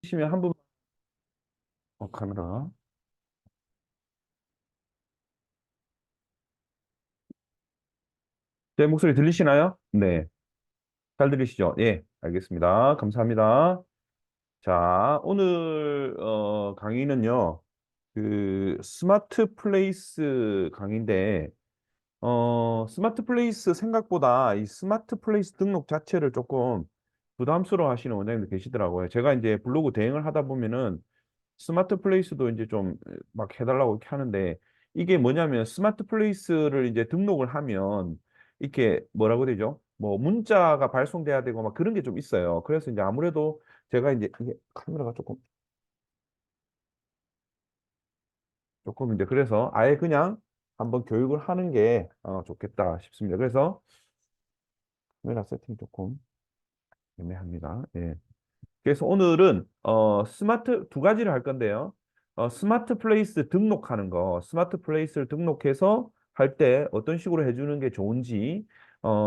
시면 한 분, 카메라. 제 목소리 들리시나요? 네. 잘 들리시죠? 예, 알겠습니다. 감사합니다. 자, 오늘, 강의는요, 스마트 플레이스 강의인데, 스마트 플레이스 생각보다 이 스마트 플레이스 등록 자체를 조금 부담스러워 하시는 원장님들 계시더라고요. 제가 이제 블로그 대행을 하다 보면은 스마트 플레이스도 이제 좀 막 해달라고 이렇게 하는데 이게 뭐냐면 스마트 플레이스를 이제 등록을 하면 이렇게 뭐라고 해야 되죠? 뭐 문자가 발송돼야 되고 막 그런 게 좀 있어요. 그래서 이제 아무래도 제가 이제 이게 카메라가 조금 이제 그래서 아예 그냥 한번 교육을 하는 게 좋겠다 싶습니다. 그래서 카메라 세팅 조금 애매합니다. 예. 그래서 오늘은 스마트 두 가지를 할 건데요. 스마트 플레이스 등록하는 거, 스마트 플레이스를 등록해서 할 때 어떤 식으로 해주는 게 좋은지,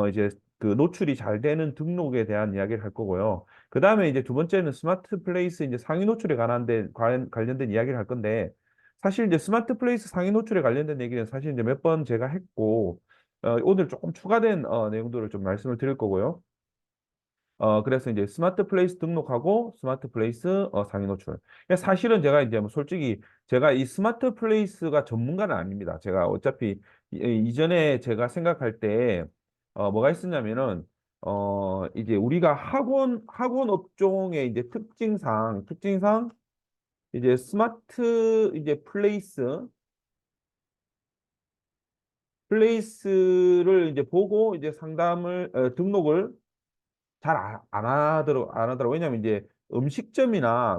이제 그 노출이 잘 되는 등록에 대한 이야기를 할 거고요. 그 다음에 이제 두 번째는 스마트 플레이스 이제 상위 노출에 관련된 이야기를 할 건데, 사실 이제 스마트 플레이스 상위 노출에 관련된 얘기는 사실 이제 몇 번 제가 했고, 오늘 조금 추가된 내용들을 좀 말씀을 드릴 거고요. 그래서 이제 스마트 플레이스 등록하고 스마트 플레이스 상위 노출. 사실은 제가 이제 뭐 솔직히 제가 이 스마트 플레이스가 전문가는 아닙니다. 제가 어차피 이전에 제가 생각할 때 뭐가 있었냐면은 이제 우리가 학원 업종의 이제 특징상 이제 스마트 이제 플레이스를 이제 보고 이제 상담을 등록을 잘 안 하더라고. 왜냐면 이제 음식점이나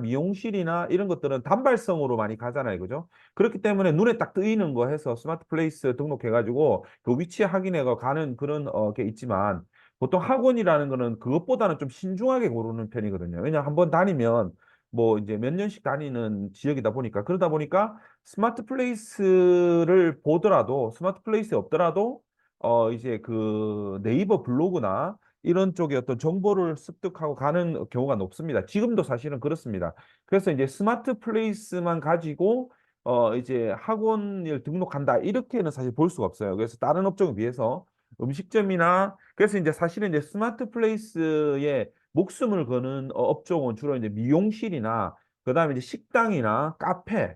미용실이나 이런 것들은 단발성으로 많이 가잖아요. 그죠? 그렇기 때문에 눈에 딱 뜨이는 거 해서 스마트 플레이스 등록해가지고 그 위치 확인해가 가는 그런 게 있지만 보통 학원이라는 거는 그것보다는 좀 신중하게 고르는 편이거든요. 왜냐 한번 다니면 뭐 이제 몇 년씩 다니는 지역이다 보니까 그러다 보니까 스마트 플레이스를 보더라도 스마트 플레이스에 없더라도 이제 그 네이버 블로그나 이런 쪽에 어떤 정보를 습득하고 가는 경우가 높습니다. 지금도 사실은 그렇습니다. 그래서 이제 스마트 플레이스만 가지고 이제 학원을 등록한다 이렇게는 사실 볼 수가 없어요. 그래서 다른 업종에 비해서 음식점이나 그래서 이제 사실은 이제 스마트 플레이스에 목숨을 거는 업종은 주로 이제 미용실이나 그다음에 이제 식당이나 카페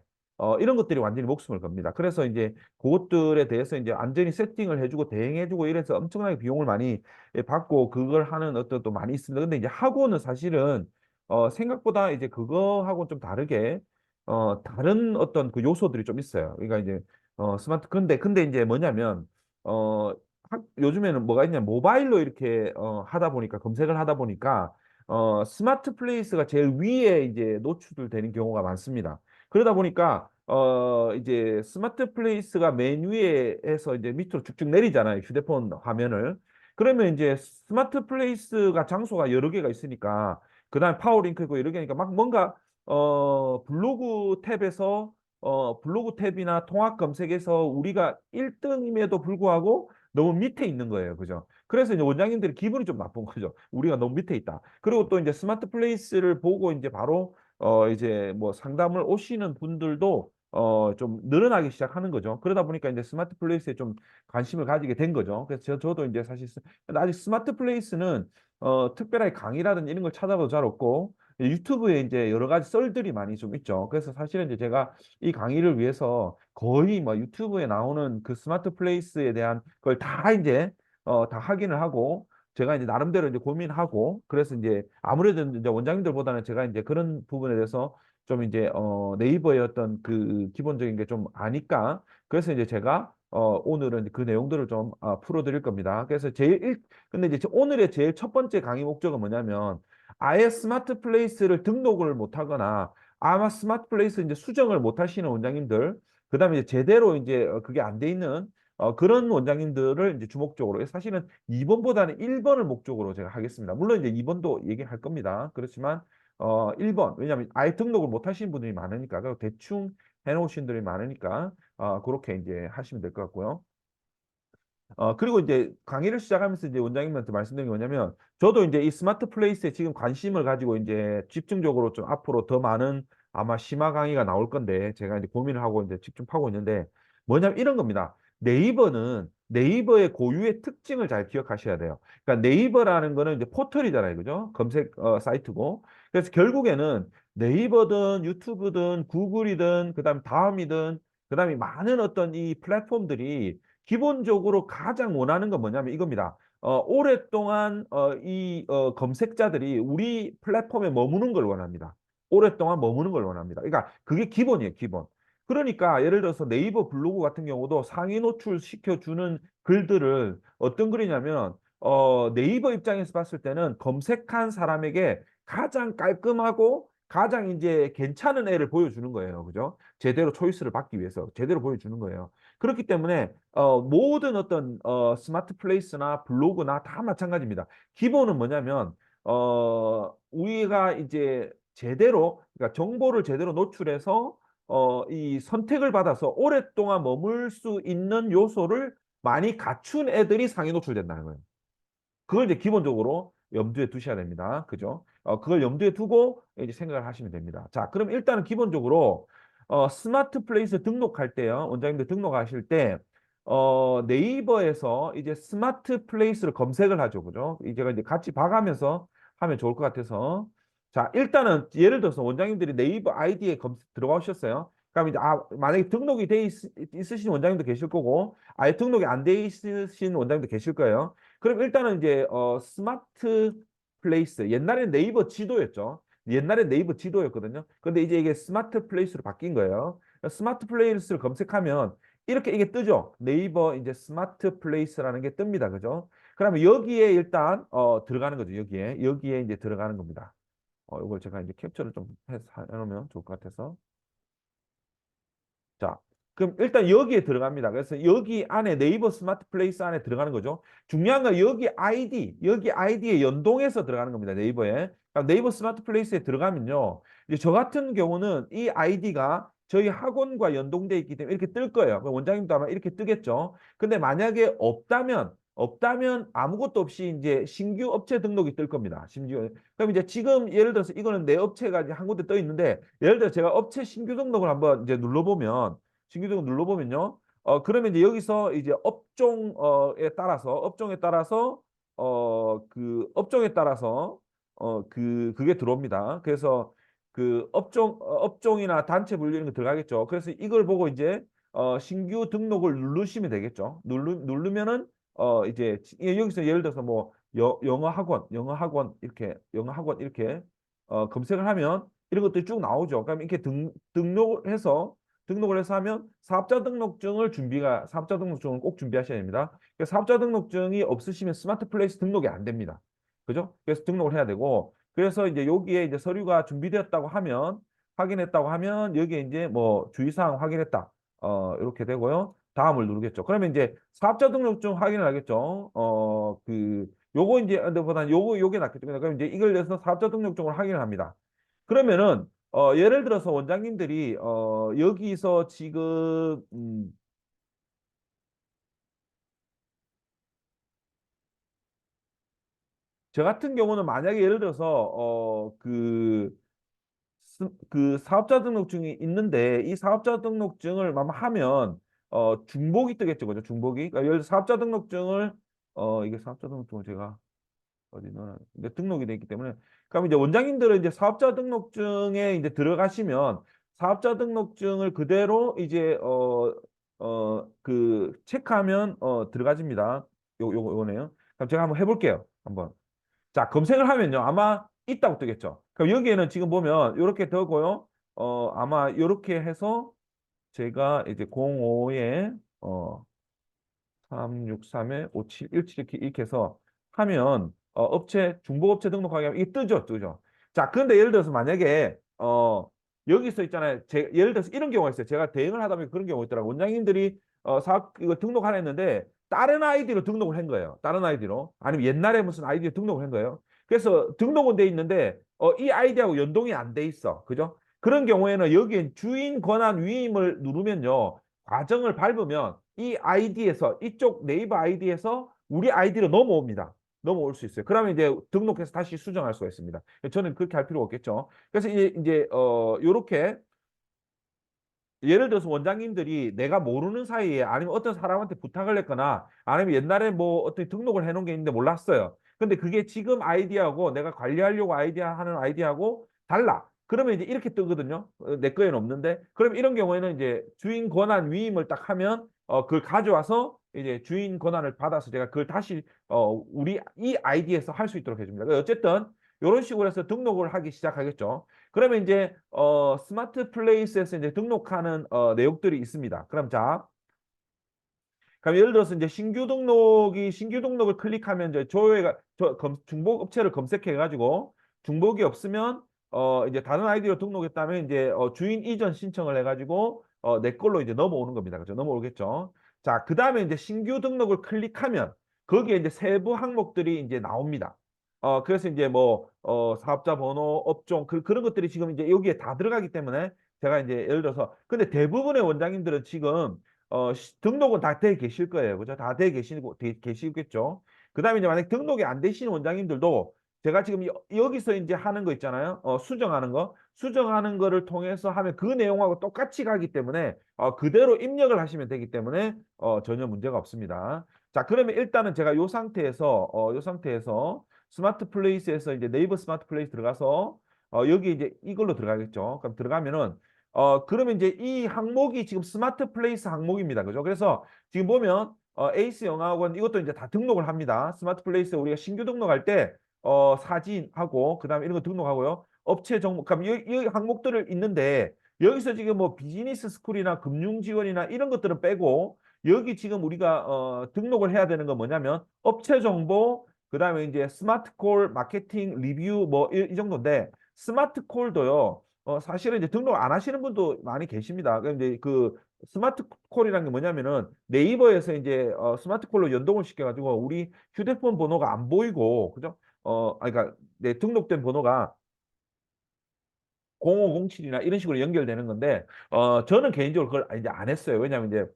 이런 것들이 완전히 목숨을 겁니다. 그래서 이제 그것들에 대해서 이제 완전히 세팅을 해주고 대행해주고 이래서 엄청나게 비용을 많이 받고 그걸 하는 어떤 또 많이 있습니다. 근데 이제 학원은 사실은 생각보다 이제 그거하고 좀 다르게 다른 어떤 그 요소들이 좀 있어요. 그러니까 이제 스마트 근데 이제 뭐냐면 어 요즘에는 뭐가 있냐 모바일로 이렇게 하다 보니까 검색을 하다 보니까 스마트 플레이스가 제일 위에 이제 노출되는 경우가 많습니다. 그러다 보니까 이제 스마트 플레이스가 맨 위에에서 이제 밑으로 쭉쭉 내리잖아요. 휴대폰 화면을. 그러면 이제 스마트 플레이스가 장소가 여러 개가 있으니까 그다음에 파워링크 있고 여러 개니까 막 뭔가 블로그 탭이나 통합 검색에서 우리가 1등임에도 불구하고 너무 밑에 있는 거예요. 그죠? 그래서 이제 원장님들이 기분이 좀 나쁜 거죠. 우리가 너무 밑에 있다. 그리고 또 이제 스마트 플레이스를 보고 이제 바로 이제 뭐 상담을 오시는 분들도 좀 늘어나기 시작하는 거죠. 그러다 보니까 이제 스마트 플레이스에 좀 관심을 가지게 된 거죠. 그래서 저도 이제 사실 근데 아직 스마트 플레이스는 특별하게 강의라든지 이런 걸 찾아봐도 잘 없고 유튜브에 이제 여러 가지 썰들이 많이 좀 있죠. 그래서 사실은 이제 제가 이 강의를 위해서 거의 뭐 유튜브에 나오는 그 스마트 플레이스에 대한 걸 다 이제 다 확인을 하고 제가 이제 나름대로 이제 고민하고 그래서 이제 아무래도 이제 원장님들보다는 제가 이제 그런 부분에 대해서 좀 이제 네이버의 어떤 그 기본적인 게 좀 아니까 그래서 이제 제가 오늘은 그 내용들을 좀 풀어드릴 겁니다. 그래서 근데 이제 오늘의 제일 첫 번째 강의 목적은 뭐냐면 아예 스마트 플레이스를 등록을 못 하거나 아마 스마트 플레이스 이제 수정을 못 하시는 원장님들 그다음에 이제 제대로 이제 그게 안 돼 있는 그런 원장님들을 이제 주목적으로 사실은 2번보다는 1번을 목적으로 제가 하겠습니다. 물론 이제 2번도 얘기할 겁니다. 그렇지만 1번 왜냐하면 아예 등록을 못 하시는 분들이 많으니까 그리고 대충 해놓으신 분들이 많으니까 그렇게 이제 하시면 될 것 같고요. 그리고 이제 강의를 시작하면서 이제 원장님한테 말씀드린 게 뭐냐면, 저도 이제 이 스마트 플레이스에 지금 관심을 가지고 이제 집중적으로 좀 앞으로 더 많은 아마 심화 강의가 나올 건데, 제가 이제 고민을 하고 이제 집중하고 있는데, 뭐냐면 이런 겁니다. 네이버는 네이버의 고유의 특징을 잘 기억하셔야 돼요. 그러니까 네이버라는 거는 이제 포털이잖아요. 그죠? 검색 사이트고. 그래서 결국에는 네이버든 유튜브든 구글이든 그다음 다음이든 그다음에 많은 어떤 이 플랫폼들이 기본적으로 가장 원하는 건 뭐냐면 이겁니다. 오랫동안 검색자들이 우리 플랫폼에 머무는 걸 원합니다. 오랫동안 머무는 걸 원합니다. 그러니까 그게 기본이에요, 기본. 그러니까 예를 들어서 네이버 블로그 같은 경우도 상위 노출 시켜주는 글들을 어떤 글이냐면 네이버 입장에서 봤을 때는 검색한 사람에게 가장 깔끔하고 가장 이제 괜찮은 애를 보여주는 거예요. 그죠? 제대로 초이스를 받기 위해서 제대로 보여주는 거예요. 그렇기 때문에 모든 어떤 스마트 플레이스나 블로그나 다 마찬가지입니다. 기본은 뭐냐면 우리가 이제 제대로 그러니까 정보를 제대로 노출해서 이 선택을 받아서 오랫동안 머물 수 있는 요소를 많이 갖춘 애들이 상위 노출된다는 거예요. 그걸 이제 기본적으로 염두에 두셔야 됩니다. 그죠? 그걸 염두에 두고 이제 생각을 하시면 됩니다. 자, 그럼 일단은 기본적으로 스마트 플레이스 등록할 때요. 원장님들 등록하실 때 네이버에서 이제 스마트 플레이스를 검색을 하죠. 그죠? 제가 이제 같이 봐가면서 하면 좋을 것 같아서. 자, 일단은 예를 들어서 원장님들이 네이버 아이디에 들어가셨어요. 그럼 이제 만약에 등록이 있으신 원장님도 계실 거고 아예 등록이 안 돼 있으신 원장님도 계실 거예요. 그럼 일단은 이제 스마트 플레이스 옛날에 네이버 지도였죠. 옛날에 네이버 지도였거든요. 근데 이제 이게 스마트 플레이스로 바뀐 거예요. 스마트 플레이스를 검색하면 이렇게 이게 뜨죠. 네이버 이제 스마트 플레이스라는 게 뜹니다. 그죠? 그러면 여기에 일단 들어가는 거죠. 여기에 이제 들어가는 겁니다. 이걸 제가 이제 캡처를 좀 해서 해놓으면 좋을 것 같아서. 자, 그럼 일단 여기에 들어갑니다. 그래서 여기 안에 네이버 스마트 플레이스 안에 들어가는 거죠. 중요한 건 여기 아이디에 연동해서 들어가는 겁니다. 네이버에. 그럼 네이버 스마트 플레이스에 들어가면요. 이제 저 같은 경우는 이 아이디가 저희 학원과 연동돼 있기 때문에 이렇게 뜰 거예요. 원장님도 아마 이렇게 뜨겠죠. 근데 만약에 없다면 아무것도 없이 이제 신규 업체 등록이 뜰 겁니다. 심지어. 그럼 이제 지금 예를 들어서 이거는 내 업체가 이제 한 군데 떠 있는데 예를 들어 제가 업체 신규 등록을 한번 이제 눌러보면 신규 등록 눌러보면요. 그러면 이제 여기서 이제 업종에 따라서 그 업종에 따라서 그게 들어옵니다. 그래서 그 업종이나 단체 분류 이런 거 들어가겠죠. 그래서 이걸 보고 이제 신규 등록을 누르시면 되겠죠. 누르면은 이제 여기서 예를 들어서 뭐 영어 학원 검색을 하면 이런 것들이 쭉 나오죠. 그럼 이렇게 등록을 해서 하면 사업자 등록증을 꼭 준비하셔야 됩니다. 사업자 등록증이 없으시면 스마트 플레이스 등록이 안 됩니다. 그죠? 그래서 등록을 해야 되고 그래서 이제 여기에 이제 서류가 준비되었다고 하면 확인했다고 하면 여기에 이제 뭐 주의사항 확인했다. 이렇게 되고요. 다음을 누르겠죠. 그러면 이제 사업자 등록증 확인을 하겠죠. 요거 이제 보다는 요게 낫겠죠. 그럼 이제 이걸 내서 사업자 등록증을 확인을 합니다. 그러면은 예를 들어서 원장님들이 여기서 지금 저 같은 경우는 만약에 예를 들어서 그 사업자 등록증이 있는데 이 사업자 등록증을 하면 중복이 뜨겠죠, 그죠? 중복이. 그러니까 예를 들어 사업자 등록증을 이게 사업자 등록증을 제가 어디 넣어 등록이 돼 있기 때문에 그럼 이제 원장님들은 이제 사업자 등록증에 이제 들어가시면 사업자 등록증을 그대로 이제 그 체크하면 들어가집니다. 요거네요. 그럼 제가 한번 해볼게요. 한번. 자, 검색을 하면요. 아마 있다고 뜨겠죠. 그럼 여기에는 지금 보면 이렇게 뜨고요. 아마 이렇게 해서 제가 이제 05에 363에 5717 이렇게 해서 하면 중복업체 등록하게 하면 이게 뜨죠. 자, 그런데 예를 들어서 만약에 여기서 있잖아요. 예를 들어서 이런 경우가 있어요. 제가 대응을 하다 보니 그런 경우가 있더라고요. 원장님들이 사업 이거 등록하라 했는데 다른 아이디로 등록을 한 거예요. 다른 아이디로. 아니면 옛날에 무슨 아이디로 등록을 한 거예요. 그래서 등록은 돼 있는데 이 아이디하고 연동이 안 돼 있어. 그죠? 그런 경우에는 여기에 주인 권한 위임을 누르면요. 과정을 밟으면 이 아이디에서 이쪽 네이버 아이디에서 우리 아이디로 넘어옵니다. 넘어올 수 있어요. 그러면 이제 등록해서 다시 수정할 수가 있습니다. 저는 그렇게 할 필요가 없겠죠. 그래서 이제 요렇게 예를 들어서 원장님들이 내가 모르는 사이에 아니면 어떤 사람한테 부탁을 했거나 아니면 옛날에 뭐 어떤 등록을 해놓은 게 있는데 몰랐어요. 근데 그게 지금 아이디하고 내가 관리하려고 하는 아이디하고 달라. 그러면 이제 이렇게 뜨거든요. 내 거에는 없는데. 그럼 이런 경우에는 이제 주인 권한 위임을 딱 하면 그걸 가져와서 이제 주인 권한을 받아서 제가 그걸 다시 우리 이 아이디에서 할 수 있도록 해줍니다. 어쨌든 이런 식으로 해서 등록을 하기 시작하겠죠. 그러면 이제 스마트 플레이스에서 이제 등록하는 내용들이 있습니다. 그럼 자, 그럼 예를 들어서 이제 신규 등록을 클릭하면 이제 중복 업체를 검색해 가지고 중복이 없으면 이제 다른 아이디로 등록했다면 이제 주인 이전 신청을 해 가지고 내 걸로 이제 넘어오는 겁니다. 그죠? 넘어오겠죠. 자, 그다음에 이제 신규 등록을 클릭하면 거기에 이제 세부 항목들이 이제 나옵니다. 그래서 이제 뭐 사업자 번호, 업종 그런 것들이 지금 이제 여기에 다 들어가기 때문에 제가 이제 예를 들어서 근데 대부분의 원장님들은 지금 등록은 다 돼 계실 거예요. 그죠? 다 돼 계시겠죠. 그 다음에 이제 만약 등록이 안 되시는 원장님들도 제가 지금 여기서 이제 하는 거 있잖아요. 수정하는 거. 수정하는 거를 통해서 하면 그 내용하고 똑같이 가기 때문에 그대로 입력을 하시면 되기 때문에 전혀 문제가 없습니다. 자, 그러면 일단은 제가 요 상태에서 스마트 플레이스에서 이제 네이버 스마트 플레이스 들어가서 여기 이제 이걸로 들어가겠죠. 그럼 들어가면은 그러면 이제 이 항목이 지금 스마트 플레이스 항목입니다. 그죠? 그래서 지금 보면 에이스 영화학원 이것도 이제 다 등록을 합니다. 스마트 플레이스 우리가 신규 등록할 때 사진하고 그다음에 이런 거 등록하고요. 업체 정보, 그럼 이 항목들을 있는데 여기서 지금 뭐 비즈니스 스쿨이나 금융 지원이나 이런 것들은 빼고 여기 지금 우리가 등록을 해야 되는 건 뭐냐면 업체 정보, 그다음에 이제 스마트 콜, 마케팅, 리뷰 뭐 이 정도인데 스마트 콜도요. 사실은 이제 등록 안 하시는 분도 많이 계십니다. 그럼 이제 그 스마트 콜이라는 게 뭐냐면은 네이버에서 이제 스마트 콜로 연동을 시켜가지고 우리 휴대폰 번호가 안 보이고, 그죠? 그러니까 내 등록된 번호가 0507이나 이런 식으로 연결되는 건데, 저는 개인적으로 그걸 이제 안 했어요. 왜냐하면 이제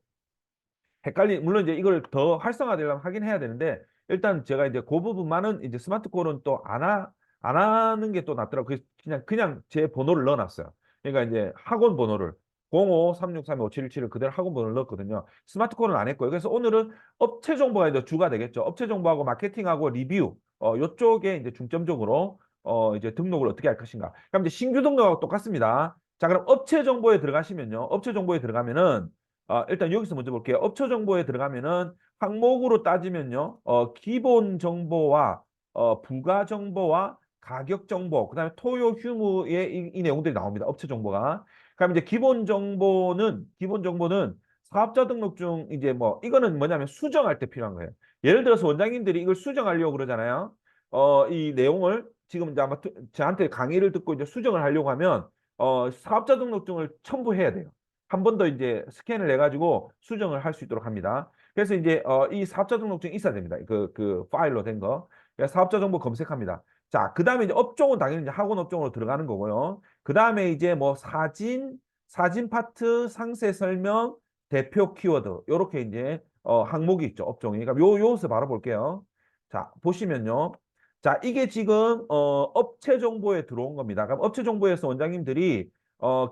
물론 이제 이걸 더 활성화되려면 하긴 해야 되는데, 일단 제가 이제 그 부분만은 이제 스마트콜은 또 안 하는 게 또 낫더라고요. 그래서 그냥 제 번호를 넣어놨어요. 그러니까 이제 학원 번호를 05-363-5717을 그대로 학원 번호를 넣었거든요. 스마트콜은 안 했고요. 그래서 오늘은 업체 정보가 이제 주가 되겠죠. 업체 정보하고 마케팅하고 리뷰, 요쪽에 이제 중점적으로 이제 등록을 어떻게 할 것인가. 그럼 이제 신규 등록하고 똑같습니다. 자, 그럼 업체 정보에 들어가시면요. 업체 정보에 들어가면은 일단 여기서 먼저 볼게요. 업체 정보에 들어가면은 항목으로 따지면요. 기본 정보와 부가 정보와 가격 정보, 그다음에 토요 휴무의 이 내용들이 나옵니다. 업체 정보가. 그럼 이제 기본 정보는 사업자 등록증 이제 뭐 이거는 뭐냐면 수정할 때 필요한 거예요. 예를 들어서 원장님들이 이걸 수정하려고 그러잖아요. 이 내용을 지금 이제 아마 저한테 강의를 듣고 이제 수정을 하려고 하면 사업자 등록증을 첨부해야 돼요. 한 번 더 이제 스캔을 해가지고 수정을 할 수 있도록 합니다. 그래서 이제 이 사업자 등록증이 있어야 됩니다. 그 파일로 된 거. 그래서 사업자 정보 검색합니다. 자, 그 다음에 이제 업종은 당연히 이제 학원 업종으로 들어가는 거고요. 그 다음에 이제 뭐 사진 파트, 상세 설명, 대표 키워드 요렇게 이제 항목이 있죠. 업종이. 그러니까 요것을 바로 볼게요. 자, 보시면요. 자, 이게 지금 업체 정보에 들어온 겁니다. 그럼 업체 정보에서 원장님들이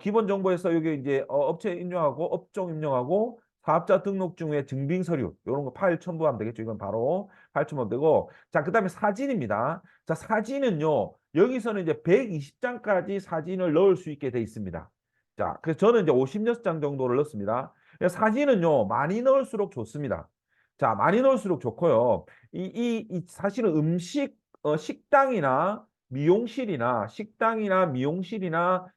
기본 정보에서 여기 이제 업체 입력하고 업종 입력하고 사업자 등록증의 증빙 서류 이런 거 파일 첨부하면 되겠죠. 이건 바로 파일 첨부하면 되고 자, 그다음에 사진입니다. 자, 사진은요. 여기서는 이제 120장까지 사진을 넣을 수 있게 돼 있습니다. 자, 그래서 저는 이제 56장 정도를 넣습니다. 사진은요. 많이 넣을수록 좋습니다. 자, 많이 넣을수록 좋고요. 이 사실은 식당이나 미용실이나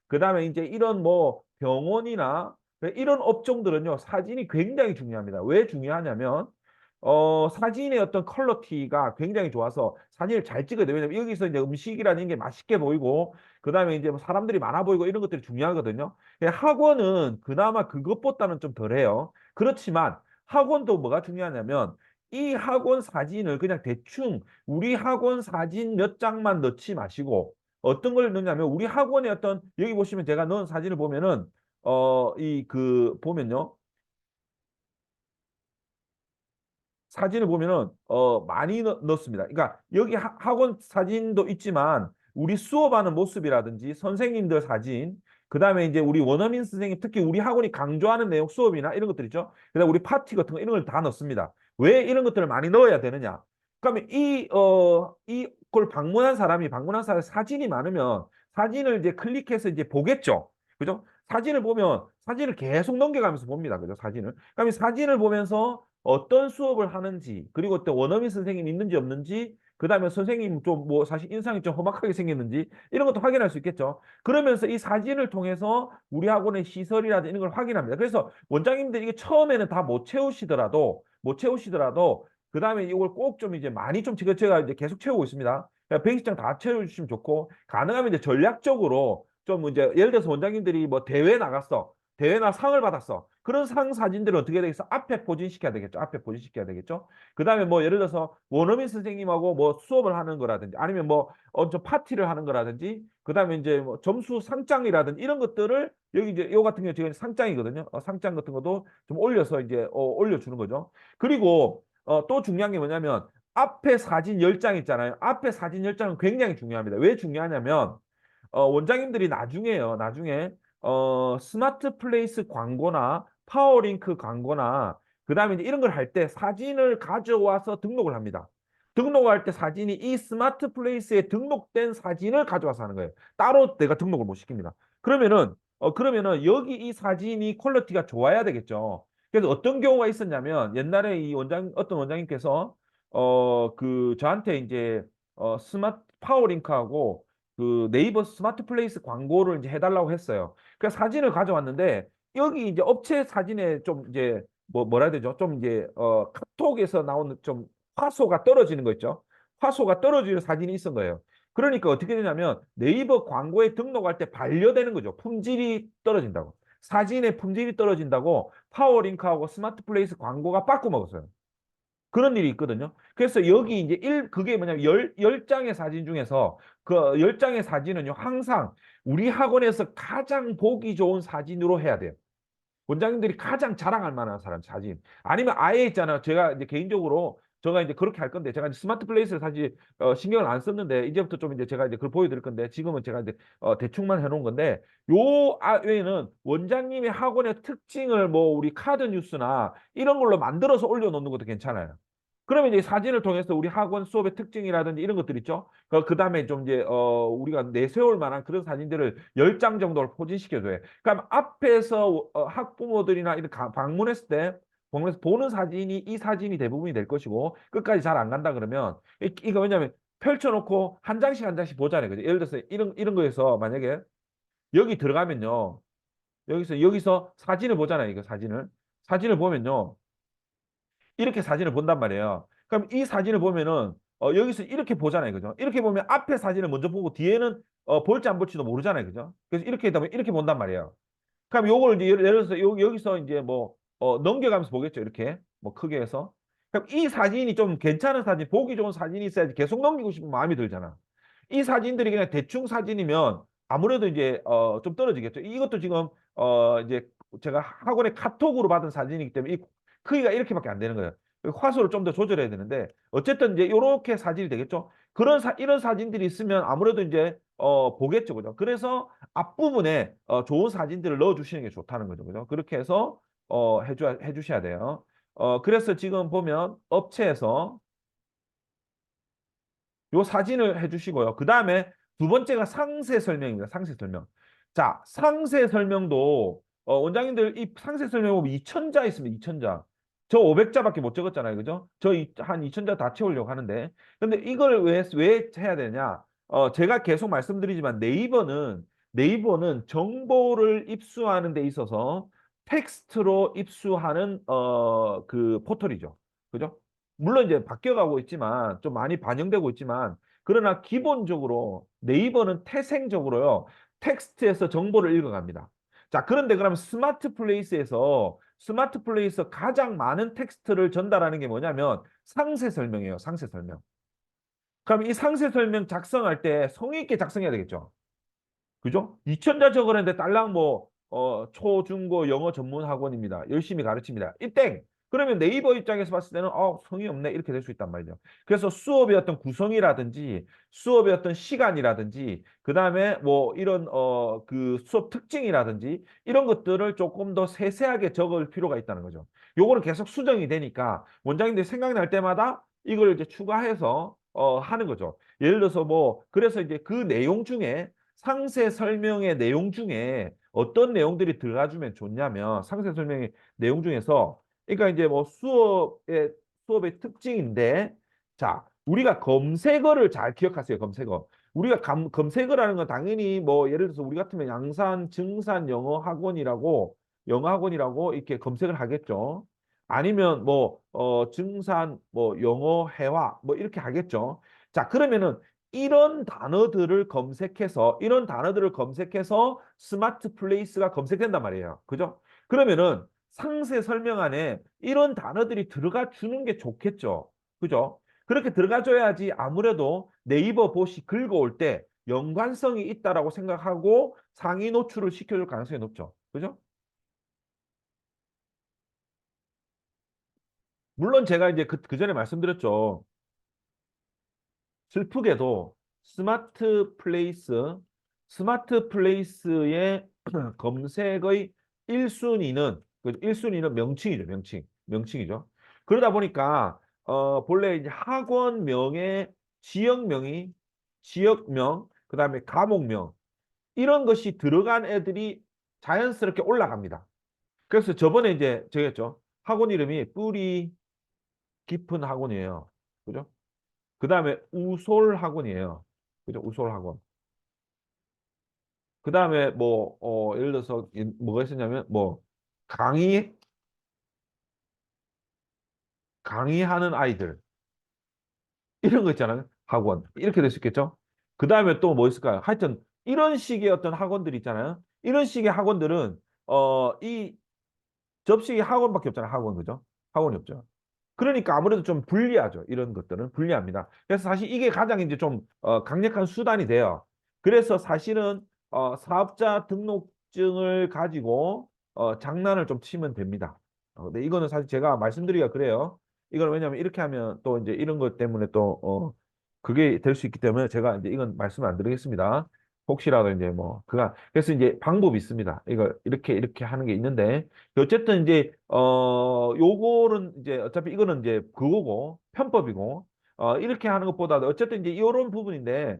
그다음에 이제 이런 뭐 병원이나 이런 업종들은요 사진이 굉장히 중요합니다. 왜 중요하냐면 사진의 어떤 퀄리티가 굉장히 좋아서 사진을 잘 찍어야 돼요. 왜냐면 여기서 이제 음식이라는 게 맛있게 보이고 그다음에 이제 뭐 사람들이 많아 보이고 이런 것들이 중요하거든요. 학원은 그나마 그것보다는 좀 덜해요. 그렇지만 학원도 뭐가 중요하냐면 이 학원 사진을 그냥 대충 우리 학원 사진 몇 장만 넣지 마시고 어떤 걸 넣냐면 우리 학원의 어떤 여기 보시면 제가 넣은 사진을 보면은 보면요. 사진을 보면은 많이 넣습니다. 그러니까 여기 학원 사진도 있지만 우리 수업하는 모습이라든지 선생님들 사진, 그다음에 이제 우리 원어민 선생님, 특히 우리 학원이 강조하는 내용 수업이나 이런 것들 있죠. 그다음 우리 파티 같은 거 이런 걸 다 넣습니다. 왜 이런 것들을 많이 넣어야 되느냐? 그러면 이걸 방문한 사람의 사진이 많으면 사진을 이제 클릭해서 이제 보겠죠. 그죠? 사진을 보면 사진을 계속 넘겨가면서 봅니다. 그죠? 사진을. 그러면 사진을 보면서 어떤 수업을 하는지, 그리고 또 원어민 선생님이 있는지 없는지, 그다음에 선생님 좀 뭐 사실 인상이 좀 험악하게 생겼는지 이런 것도 확인할 수 있겠죠. 그러면서 이 사진을 통해서 우리 학원의 시설이라든지 이런 걸 확인합니다. 그래서 원장님들이 이게 처음에는 다 못 채우시더라도 그다음에 이걸 꼭 좀 이제 많이 좀 제가 이제 계속 채우고 있습니다. 120장 다 채워주시면 좋고, 가능하면 이제 전략적으로 좀 이제 예를 들어서 원장님들이 뭐 대회 나갔어. 대회나 상을 받았어. 그런 상 사진들을 어떻게 되겠어? 앞에 포진시켜야 되겠죠. 앞에 포진시켜야 되겠죠. 그다음에 뭐 예를 들어서 원어민 선생님하고 뭐 수업을 하는 거라든지 아니면 뭐 좀 파티를 하는 거라든지 그다음에 이제 뭐 점수 상장이라든지 이런 것들을 여기 이제 요 같은 경우 지금 상장이거든요. 상장 같은 것도 좀 올려서 이제 올려주는 거죠. 그리고 또 중요한 게 뭐냐면 앞에 사진 10장 있잖아요. 앞에 사진 10장은 굉장히 중요합니다. 왜 중요하냐면 원장님들이 나중에 스마트 플레이스 광고나 파워링크 광고나 그다음에 이제 이런 걸 할 때 사진을 가져와서 등록을 합니다. 등록할 때 사진이 이 스마트 플레이스에 등록된 사진을 가져와서 하는 거예요. 따로 내가 등록을 못 시킵니다. 그러면은 여기 이 사진이 퀄리티가 좋아야 되겠죠. 그래서 어떤 경우가 있었냐면 옛날에 어떤 원장님께서 그 저한테 이제 스마트 파워링크하고 그 네이버 스마트 플레이스 광고를 이제 해달라고 했어요. 그래서 사진을 가져왔는데 여기 이제 업체 사진에 좀 이제 뭐라 해야 되죠? 좀 이제 카톡에서 나오는 좀 화소가 떨어지는 거 있죠? 화소가 떨어지는 사진이 있은 거예요. 그러니까 어떻게 되냐면 네이버 광고에 등록할 때 반려되는 거죠. 품질이 떨어진다고. 사진의 품질이 떨어진다고 파워링크하고 스마트 플레이스 광고가 빠꾸 먹었어요. 그런 일이 있거든요. 그래서 여기 이제 그게 뭐냐면 열 장의 사진 중에서 그 10장의 사진은요, 항상 우리 학원에서 가장 보기 좋은 사진으로 해야 돼요. 원장님들이 가장 자랑할 만한 사진. 아니면 아예 있잖아요. 제가 이제 개인적으로 제가 이제 그렇게 할 건데, 제가 이제 스마트 플레이스를 사실 신경을 안 썼는데, 이제부터 좀 이제 제가 이제 그걸 보여드릴 건데, 지금은 제가 이제 대충만 해놓은 건데, 외에는 원장님의 학원의 특징을 뭐 우리 카드 뉴스나 이런 걸로 만들어서 올려놓는 것도 괜찮아요. 그러면 이제 사진을 통해서 우리 학원 수업의 특징이라든지 이런 것들 있죠. 그다음에 좀 이제 우리가 내세울 만한 그런 사진들을 10장 정도를 포진시켜줘요. 그럼 앞에서 학부모들이나 이런 방문했을 때 보면서 보는 사진이 이 사진이 대부분이 될 것이고 끝까지 잘 안 간다 그러면 이거 왜냐면 펼쳐놓고 한 장씩 한 장씩 보잖아요. 그죠? 예를 들어서 이런 거에서 만약에 여기 들어가면요. 여기서 사진을 보잖아요. 이거 사진을 보면요. 이렇게 사진을 본단 말이에요. 그럼 이 사진을 보면은 여기서 이렇게 보잖아요. 그죠? 이렇게 보면 앞에 사진을 먼저 보고 뒤에는 볼지 안 볼지도 모르잖아요. 그죠? 그래서 이렇게 되면 이렇게 본단 말이에요. 그럼 요걸 이제 예를 들어서 여기서 이제 뭐 넘겨가면서 보겠죠. 이렇게 뭐 크게 해서. 그럼 이 사진이 좀 괜찮은 사진, 보기 좋은 사진이 있어야지 계속 넘기고 싶은 마음이 들잖아. 이 사진들이 그냥 대충 사진이면 아무래도 이제 좀 떨어지겠죠. 이것도 지금 이제 제가 학원에 카톡으로 받은 사진이기 때문에 이 크기가 이렇게밖에 안 되는 거예요. 화소를 좀 더 조절해야 되는데 어쨌든 이제 이렇게 사진이 되겠죠. 이런 사진들이 있으면 아무래도 이제 보겠죠, 그죠? 그래서 앞부분에 좋은 사진들을 넣어주시는 게 좋다는 거죠, 그죠? 그렇게 해서 해주셔야 돼요. 그래서 지금 보면 업체에서 요 사진을 해주시고요. 그 다음에 두 번째가 상세 설명입니다. 상세 설명. 자, 상세 설명도 원장님들 이 상세 설명 보면 2,000자 있습니다. 2,000자. 저 500자밖에 못 적었잖아요. 그죠? 한 2,000자 다 채우려고 하는데. 근데 이걸 왜 해야 되냐? 제가 계속 말씀드리지만 네이버는 정보를 입수하는 데 있어서 텍스트로 입수하는 그 포털이죠. 그죠? 물론 이제 바뀌어가고 있지만 좀 많이 반영되고 있지만 그러나 기본적으로 네이버는 태생적으로요 텍스트에서 정보를 읽어갑니다. 자, 그런데 그러면 스마트 플레이에서 가장 많은 텍스트를 전달하는 게 뭐냐면 상세 설명이에요. 상세 설명. 그럼 이 상세 설명 작성할 때 성의 있게 작성해야 되겠죠. 그죠? 2,000자 적으는데 딸랑 뭐 초, 중, 고 영어 전문 학원입니다. 열심히 가르칩니다. 이 땡. 그러면 네이버 입장에서 봤을 때는 성의 없네 이렇게 될 수 있단 말이죠. 그래서 수업의 어떤 구성이라든지 수업의 어떤 시간이라든지 그다음에 뭐 이런 그 수업 특징이라든지 이런 것들을 조금 더 세세하게 적을 필요가 있다는 거죠. 요거는 계속 수정이 되니까 원장님들이 생각날 때마다 이걸 이제 추가해서 하는 거죠. 예를 들어서 뭐 그래서 이제 그 내용 중에 상세 설명의 내용 중에 어떤 내용들이 들어가주면 좋냐면 상세 설명의 내용 중에서 그러니까 이제 뭐 수업의 특징인데 자 우리가 검색어를 잘 기억하세요. 검색어. 우리가 검색어라는 건 당연히 뭐 예를 들어서 우리 같으면 양산, 증산 영어 학원이라고 이렇게 검색을 하겠죠. 아니면 뭐 증산 뭐 영어 회화 뭐 이렇게 하겠죠. 자 그러면은 이런 단어들을 검색해서 스마트 플레이스가 검색된단 말이에요. 그죠? 그러면은 상세 설명 안에 이런 단어들이 들어가 주는 게 좋겠죠. 그죠? 그렇게 들어가 줘야지 아무래도 네이버 봇이 긁어올 때 연관성이 있다라고 생각하고 상위 노출을 시켜줄 가능성이 높죠. 그죠? 물론 제가 이제 그 전에 말씀드렸죠. 슬프게도 스마트 플레이스, 스마트 플레이스의 검색의 1순위는, 그 1순위는 명칭이죠, 명칭. 명칭이죠. 그러다 보니까, 본래 이제 학원명의 지역명이, 지역명, 그 다음에 과목명, 이런 것이 들어간 애들이 자연스럽게 올라갑니다. 그래서 저번에 이제 저겠죠. 학원 이름이 뿌리 깊은 학원이에요. 그죠? 그 다음에 우솔 학원이에요. 그죠? 우솔 학원. 그 다음에 뭐, 예를 들어서 뭐가 있었냐면, 뭐, 강의, 강의하는 아이들. 이런 거 있잖아요. 학원. 이렇게 될 수 있겠죠? 그 다음에 또 뭐 있을까요? 하여튼, 이런 식의 어떤 학원들 있잖아요. 이런 식의 학원들은, 이 접식이 학원밖에 없잖아요. 학원. 그죠? 학원이 없죠. 그러니까 아무래도 좀 불리하죠. 이런 것들은 불리합니다. 그래서 사실 이게 가장 이제 좀 강력한 수단이 돼요. 그래서 사실은 사업자 등록증을 가지고 장난을 좀 치면 됩니다. 근데 이거는 사실 제가 말씀드리기가 그래요. 이건 왜냐하면 이렇게 하면 또 이제 이런 것 때문에 또 그게 될 수 있기 때문에 제가 이제 이건 말씀을 안 드리겠습니다. 혹시라도 이제 뭐 그가 그래서 이제 방법이 있습니다. 이거 이렇게 하는 게 있는데 어쨌든 이제 요거는 이제 어차피 이거는 이제 그거고 편법이고 이렇게 하는 것보다도 어쨌든 이제 이런 부분인데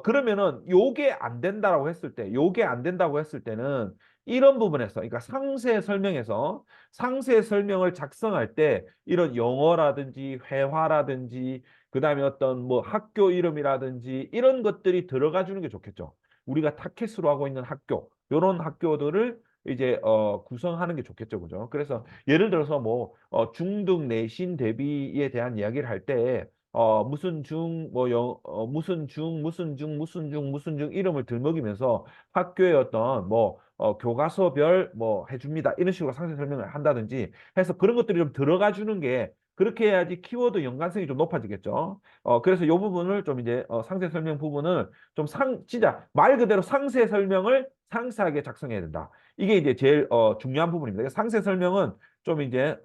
그러면은 요게 안 된다라고 했을 때 요게 안 된다고 했을 때는 이런 부분에서 그러니까 상세 설명을 작성할 때 이런 영어라든지 회화라든지 그다음에 어떤 뭐 학교 이름이라든지 이런 것들이 들어가 주는 게 좋겠죠. 우리가 타켓으로 하고 있는 학교 요런 학교들을 이제 구성하는 게 좋겠죠, 그죠? 그래서 예를 들어서 뭐 중등 내신 대비에 대한 이야기를 할 때 무슨 중, 뭐 무슨 중, 무슨 중, 무슨 중, 무슨 중 이름을 들먹이면서 학교의 어떤 뭐 교과서별 뭐 해줍니다 이런 식으로 상세 설명을 한다든지 해서 그런 것들이 좀 들어가 주는 게 그렇게 해야지 키워드 연관성이 좀 높아지겠죠. 그래서 이 부분을 좀 이제 상세 설명 부분을 좀 진짜 말 그대로 상세 설명을 상세하게 작성해야 된다. 이게 이제 제일 중요한 부분입니다. 상세 설명은 좀 이제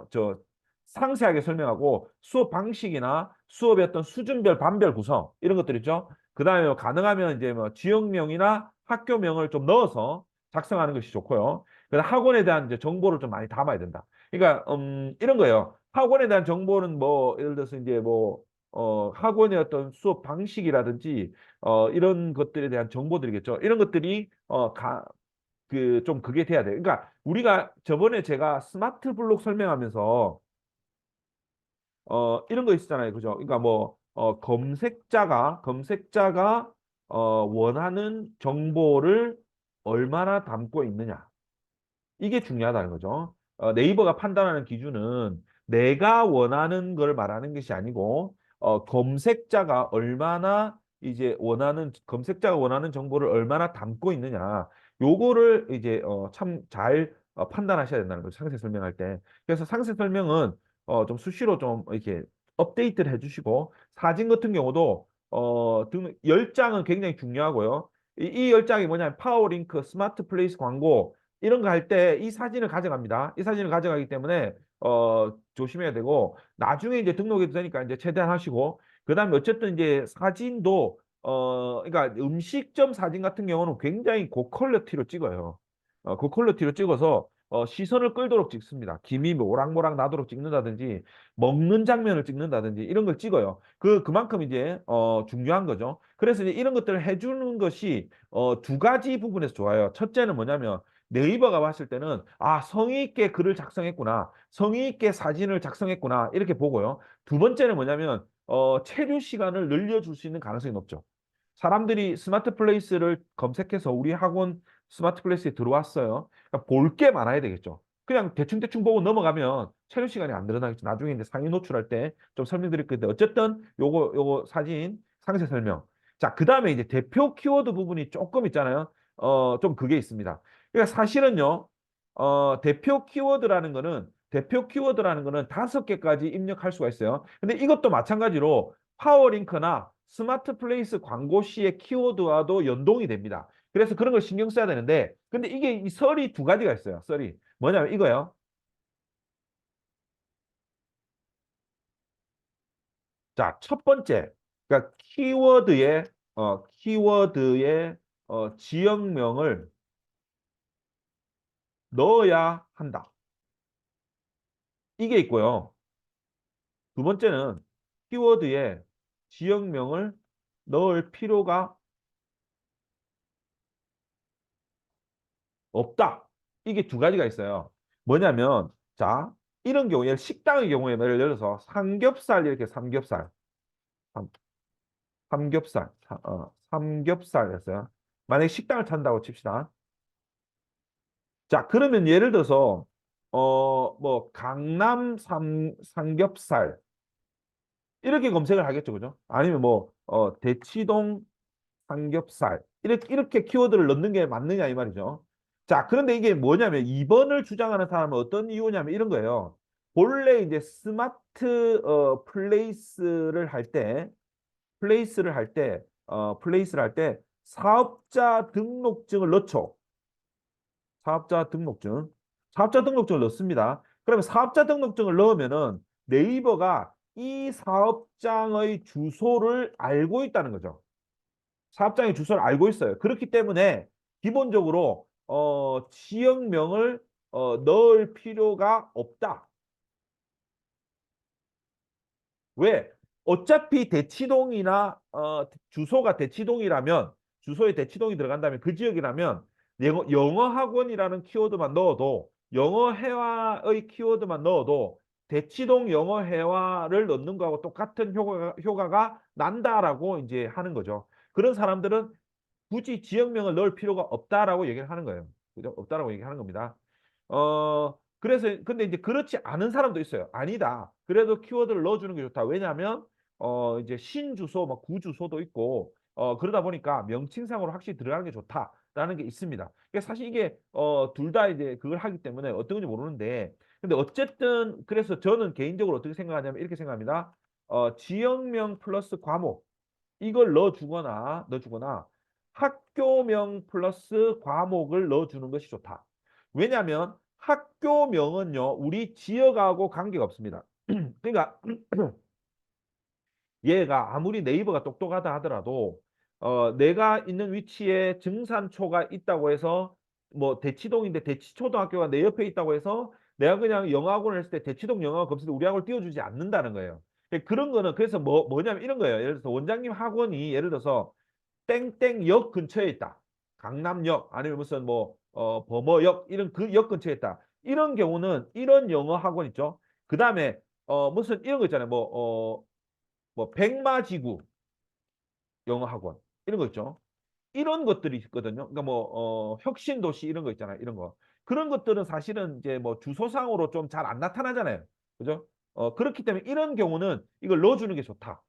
저 상세하게 설명하고 수업 방식이나 수업의 어떤 수준별 반별 구성 이런 것들 있죠. 그다음에 가능하면 이제 뭐 지역명이나 학교명을 좀 넣어서 작성하는 것이 좋고요. 그다음 학원에 대한 이제 정보를 좀 많이 담아야 된다. 그러니까 이런 거예요. 학원에 대한 정보는 뭐 예를 들어서 이제 뭐 학원의 어떤 수업 방식이라든지 이런 것들에 대한 정보들이겠죠. 이런 것들이 그 좀 그게 돼야 돼. 그러니까 우리가 저번에 제가 스마트 블록 설명하면서 이런 거 있잖아요. 그죠? 그러니까 뭐 검색자가 원하는 정보를 얼마나 담고 있느냐. 이게 중요하다는 거죠. 네이버가 판단하는 기준은 내가 원하는 걸 말하는 것이 아니고 검색자가 원하는 정보를 얼마나 담고 있느냐. 요거를 이제 참 잘 판단하셔야 된다는 거죠. 상세 설명할 때. 그래서 상세 설명은 좀 수시로 좀 이렇게 업데이트를 해주시고 사진 같은 경우도 등 10장은 굉장히 중요하고요. 이 10장이 뭐냐면 파워링크, 스마트 플레이스 광고 이런 거 할 때 이 사진을 가져갑니다. 이 사진을 가져가기 때문에 조심해야 되고 나중에 이제 등록이 되니까 이제 최대한 하시고 그다음에 어쨌든 이제 사진도 그러니까 음식점 사진 같은 경우는 굉장히 고퀄리티로 찍어요. 고퀄리티로 찍어서 시선을 끌도록 찍습니다. 김이 모락모락 나도록 찍는다든지 먹는 장면을 찍는다든지 이런 걸 찍어요. 그만큼 이제 중요한 거죠. 그래서 이제 이런 것들을 해주는 것이 두 가지 부분에서 좋아요. 첫째는 뭐냐면 네이버가 봤을 때는 아 성의 있게 글을 작성했구나, 성의 있게 사진을 작성했구나 이렇게 보고요. 두 번째는 뭐냐면 체류 시간을 늘려줄 수 있는 가능성이 높죠. 사람들이 스마트 플레이스를 검색해서 우리 학원 스마트 플레이스에 들어왔어요. 그러니까 볼 게 많아야 되겠죠. 그냥 대충대충 보고 넘어가면 체류 시간이 안 늘어나겠죠. 나중에 이제 상위 노출할 때 좀 설명드릴 건데 어쨌든 요거 사진 상세 설명. 자, 그다음에 이제 대표 키워드 부분이 조금 있잖아요. 좀 그게 있습니다. 그러니까 사실은요. 대표 키워드라는 거는 5개까지 입력할 수가 있어요. 근데 이것도 마찬가지로 파워링크나 스마트 플레이스 광고 시의 키워드와도 연동이 됩니다. 그래서 그런 걸 신경 써야 되는데, 근데 이게 이 썰이 두 가지가 있어요. 썰이. 뭐냐면 이거요. 자, 첫 번째. 그러니까 키워드에 지역명을 넣어야 한다. 이게 있고요. 두 번째는 키워드에 지역명을 넣을 필요가 없다. 이게 두 가지가 있어요. 뭐냐면, 자, 이런 경우에 식당의 경우에 예를 들어서 삼겹살 이렇게 삼, 삼겹살이었어요. 만약에 식당을 찬다고 칩시다. 자, 그러면 예를 들어서 뭐 강남 삼겹살 이렇게 검색을 하겠죠, 그죠? 아니면 뭐 대치동 삼겹살 이렇게 키워드를 넣는 게 맞느냐 이 말이죠. 자, 그런데 이게 뭐냐면 2번을 주장하는 사람은 어떤 이유냐면 이런 거예요. 본래 이제 스마트 플레이스를 할 때 사업자 등록증을 넣죠. 사업자 등록증. 사업자 등록증을 넣습니다. 그러면 사업자 등록증을 넣으면은 네이버가 이 사업장의 주소를 알고 있다는 거죠. 사업장의 주소를 알고 있어요. 그렇기 때문에 기본적으로 지역명을 넣을 필요가 없다. 왜? 어차피 대치동이나 주소가 대치동이라면 주소에 대치동이 들어간다면 그 지역이라면 영어 학원이라는 키워드만 넣어도 영어 회화의 키워드만 넣어도 대치동 영어 회화를 넣는 거하고 똑같은 효과가 난다라고 이제 하는 거죠. 그런 사람들은 굳이 지역명을 넣을 필요가 없다라고 얘기를 하는 거예요. 그죠? 없다라고 얘기하는 겁니다. 그래서 근데 이제 그렇지 않은 사람도 있어요. 아니다. 그래도 키워드를 넣어주는 게 좋다. 왜냐하면 이제 신주소, 막 구주소도 있고 그러다 보니까 명칭상으로 확실히 들어가는 게 좋다라는 게 있습니다. 그러니까 사실 이게 둘 다 이제 그걸 하기 때문에 어떤 건지 모르는데 근데 어쨌든 그래서 저는 개인적으로 어떻게 생각하냐면 이렇게 생각합니다. 지역명 플러스 과목 이걸 넣어주거나 학교명 플러스 과목을 넣어주는 것이 좋다. 왜냐하면 학교명은요, 우리 지역하고 관계가 없습니다. 그러니까 얘가 아무리 네이버가 똑똑하다 하더라도 내가 있는 위치에 증산초가 있다고 해서 뭐 대치동인데 대치초등학교가 내 옆에 있다고 해서 내가 그냥 영어학원을 했을 때 대치동 영어학원 검색해 우리 학원을 띄워주지 않는다는 거예요. 그런 거는 그래서 뭐냐면 이런 거예요. 예를 들어서 원장님 학원이 예를 들어서 땡땡역 근처에 있다. 강남역 아니면 무슨 뭐 범어역 이런 그 역 근처에 있다. 이런 경우는 이런 영어 학원 있죠. 그 다음에 무슨 이런 거 있잖아요. 뭐 백마지구 영어 학원 이런 거 있죠. 이런 것들이 있거든요. 그러니까 뭐 혁신도시 이런 거 있잖아요. 이런 거. 그런 것들은 사실은 이제 뭐 주소상으로 좀 잘 안 나타나잖아요. 그죠? 그렇기 때문에 이런 경우는 이걸 넣어주는 게 좋다.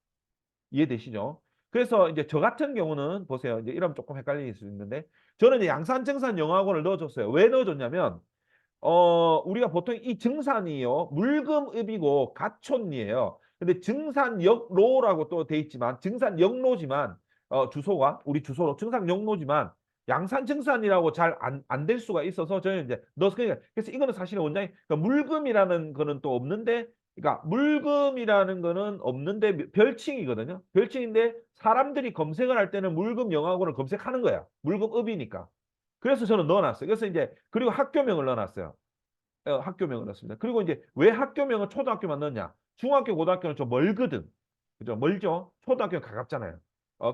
이해되시죠? 그래서 이제 저 같은 경우는 보세요. 이제 이러면 조금 헷갈릴 수 있는데 저는 이제 양산 증산 영어학원을 넣어줬어요. 왜 넣어줬냐면 우리가 보통 이 증산이요 물금읍이고 가촌이에요. 근데 증산역로라고 또 돼 있지만 증산역로지만 주소가 우리 주소로 증산역로지만 양산 증산이라고 잘 안 될 수가 있어서 저는 이제 넣어서 그래서 이거는 사실은 원장님 그러니까 물금이라는 거는 또 없는데 그러니까 물금이라는 거는 없는데 별칭이거든요. 별칭인데 사람들이 검색을 할 때는 물금 영화고를 검색하는 거야. 물금읍이니까. 그래서 저는 넣어놨어요. 그래서 이제 그리고 학교명을 넣어놨어요. 학교명을 넣었습니다. 그리고 이제 왜 학교명을 초등학교만 넣었냐? 중학교, 고등학교는 좀 멀거든. 그죠? 멀죠? 초등학교는 가깝잖아요.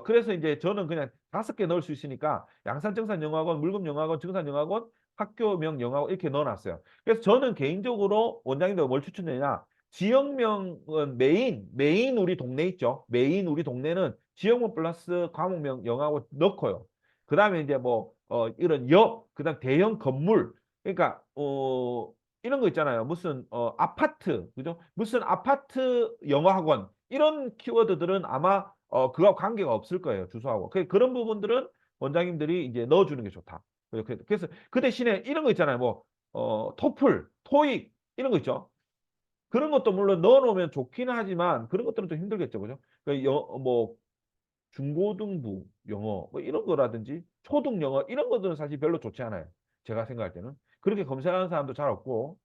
그래서 이제 저는 그냥 5개 넣을 수 있으니까 양산증산영어학원, 물금영어학원, 증산영어학원, 학교명 영어학원 이렇게 넣어놨어요. 그래서 저는 개인적으로 원장님들 뭘 추천드리냐? 지역명은 메인 우리 동네 있죠. 메인 우리 동네는 지역명 플러스 과목명 영어학원 넣고요. 그 다음에 이제 뭐 이런 그다음 대형 건물 그러니까 이런 거 있잖아요. 무슨 아파트, 그죠? 무슨 아파트 영어학원 이런 키워드들은 아마 그와 관계가 없을 거예요. 주소하고. 그런 부분들은 원장님들이 이제 넣어주는 게 좋다. 그래서 그 대신에 이런 거 있잖아요. 뭐 토플, 토익 이런 거 있죠. 그런 것도 물론 넣어놓으면 좋기는 하지만 그런 것들은 좀 힘들겠죠, 그죠? 뭐 중고등부 영어 뭐 이런 거라든지 초등 영어 이런 것들은 사실 별로 좋지 않아요. 제가 생각할 때는 그렇게 검색하는 사람도 잘 없고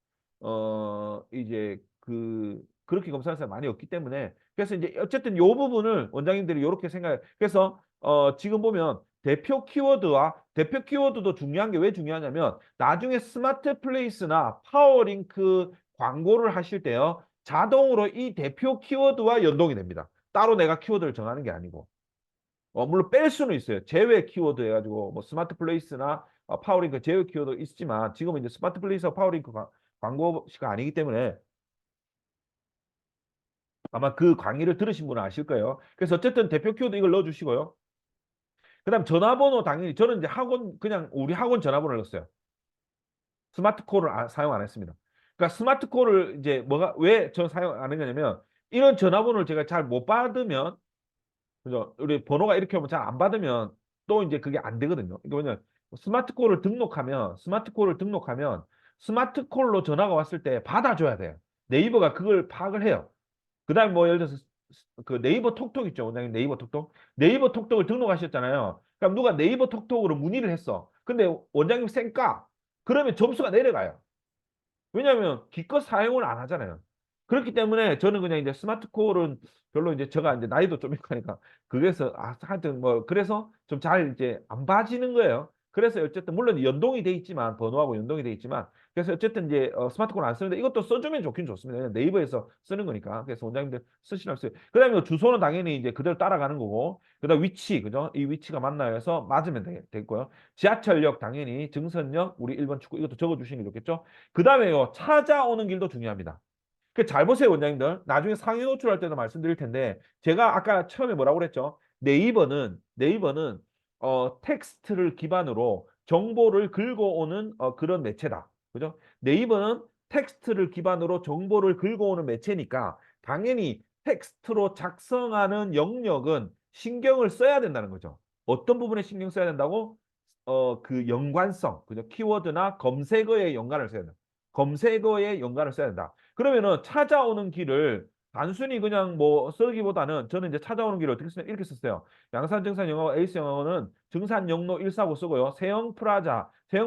이제 그렇게 검색하는 사람이 많이 없기 때문에 그래서 이제 어쨌든 요 부분을 원장님들이 이렇게 생각해요. 그래서 지금 보면 대표 키워드도 중요한 게 왜 중요하냐면 나중에 스마트 플레이스나 파워링크 광고를 하실 때요. 자동으로 이 대표 키워드와 연동이 됩니다. 따로 내가 키워드를 정하는 게 아니고. 물론 뺄 수는 있어요. 제외 키워드 해가지고 뭐 스마트 플레이스나 파워링크 제외 키워드 있지만 지금은 이제 스마트 플레이스와 파워링크 광고시가 아니기 때문에 아마 그 강의를 들으신 분은 아실 거예요. 그래서 어쨌든 대표 키워드 이걸 넣어주시고요. 그다음 전화번호 당연히 저는 이제 학원 그냥 우리 학원 전화번호를 넣었어요. 스마트콜을 사용 안 했습니다. 그러니까 스마트콜을 이제 뭐가 왜 저 사용 안 했냐면 이런 전화번호를 제가 잘 못 받으면 그죠? 우리 번호가 이렇게 오면 잘 안 받으면 또 이제 그게 안 되거든요. 이게 뭐냐 스마트콜을 등록하면 스마트콜로 전화가 왔을 때 받아줘야 돼요. 네이버가 그걸 파악을 해요. 그다음 뭐 예를 들어서 그 네이버 톡톡 있죠, 원장님 네이버 톡톡. 네이버 톡톡을 등록하셨잖아요. 그럼 누가 네이버 톡톡으로 문의를 했어. 근데 원장님 쌩까? 그러면 점수가 내려가요. 왜냐하면 기껏 사용을 안 하잖아요. 그렇기 때문에 저는 그냥 이제 스마트콜은 별로 이제 제가 이제 나이도 좀 있고 하니까 그래서 하여튼 뭐 그래서 좀 잘 이제 안 봐지는 거예요. 그래서 어쨌든 물론 연동이 돼 있지만 번호하고 연동이 돼 있지만 그래서 어쨌든 이제 스마트폰 안 쓰는데 이것도 써주면 좋긴 좋습니다. 네이버에서 쓰는 거니까 그래서 원장님들 쓰시라고 써요. 그다음에 주소는 당연히 이제 그대로 따라가는 거고 그다음 위치 그죠? 이 위치가 맞나요 해서 맞으면 되겠고요. 지하철역 당연히 증선역 우리 1번 출구 이것도 적어주시는 게 좋겠죠. 그 다음에요. 찾아오는 길도 중요합니다. 잘 보세요, 원장님들. 나중에 상위 노출할 때도 말씀드릴 텐데 제가 아까 처음에 뭐라고 그랬죠? 네이버는 텍스트를 기반으로 정보를 긁어오는 그런 매체다. 그죠? 네이버는 텍스트를 기반으로 정보를 긁어오는 매체니까 당연히 텍스트로 작성하는 영역은 신경을 써야 된다는 거죠. 어떤 부분에 신경 써야 된다고? 그 연관성, 그죠? 키워드나 검색어의 연관을 써야 된다. 검색어에 연관을 써야 된다. 그러면은 찾아오는 길을 단순히 그냥 뭐 쓰기보다는 저는 이제 찾아오는 길을 어떻게 쓰냐 이렇게 썼어요. 양산 증산 영어 에이스 영어는 증산 영로 149 쓰고요. 세영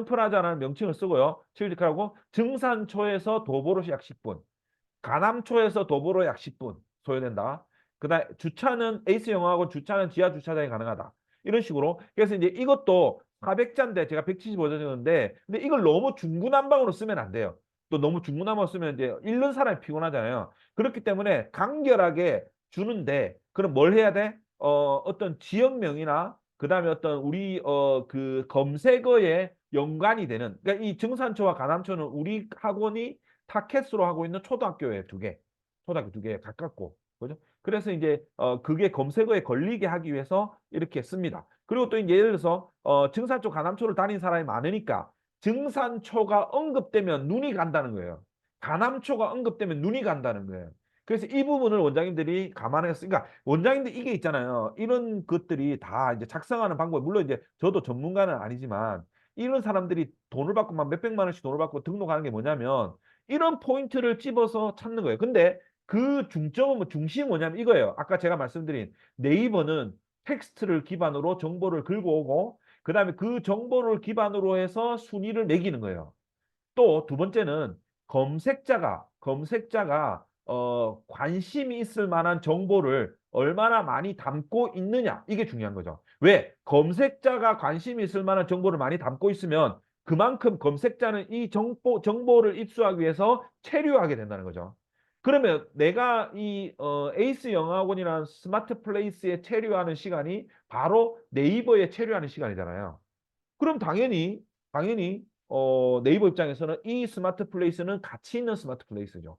프라자라는 명칭을 쓰고요. 클릭하고 증산초에서 도보로 약 10분. 가남초에서 도보로 약 10분 소요된다. 그다음 주차는 에이스 영어하고 주차는 지하 주차장이 가능하다. 이런 식으로. 그래서 이제 이것도 400자인데 제가 175자였는데 근데 이걸 너무 중구난방으로 쓰면 안 돼요. 또 너무 중구난방으로 쓰면 이제 읽는 사람이 피곤하잖아요. 그렇기 때문에 간결하게 주는데 그럼 뭘 해야 돼? 어떤 지역명이나 그다음에 어떤 우리 그 검색어에 연관이 되는 그러니까 이 증산초와 가남초는 우리 학원이 타켓으로 하고 있는 초등학교에 초등학교 2개 가깝고 그죠? 그래서 이제 그게 검색어에 걸리게 하기 위해서 이렇게 씁니다. 그리고 또 이제 예를 들어서 증산초, 가남초를 다닌 사람이 많으니까 증산초가 언급되면 눈이 간다는 거예요. 가남초가 언급되면 눈이 간다는 거예요. 그래서 이 부분을 원장님들이 감안해서 그러니까 원장님들 이게 있잖아요. 이런 것들이 다 이제 작성하는 방법 물론 이제 저도 전문가는 아니지만 이런 사람들이 돈을 받고 막 몇백만 원씩 돈을 받고 등록하는 게 뭐냐면 이런 포인트를 집어서 찾는 거예요. 근데 그 중점은 중심이 뭐냐면 이거예요. 아까 제가 말씀드린 네이버는 텍스트를 기반으로 정보를 긁어오고 그다음에 그 정보를 기반으로 해서 순위를 매기는 거예요. 또 두 번째는 검색자가 관심이 있을 만한 정보를 얼마나 많이 담고 있느냐. 이게 중요한 거죠. 왜? 검색자가 관심이 있을 만한 정보를 많이 담고 있으면 그만큼 검색자는 이 정보를 입수하기 위해서 체류하게 된다는 거죠. 그러면 내가 이 에이스 영어학원이라는 스마트 플레이스에 체류하는 시간이 바로 네이버에 체류하는 시간이잖아요. 그럼 당연히 네이버 입장에서는 이 스마트 플레이스는 가치 있는 스마트 플레이스죠.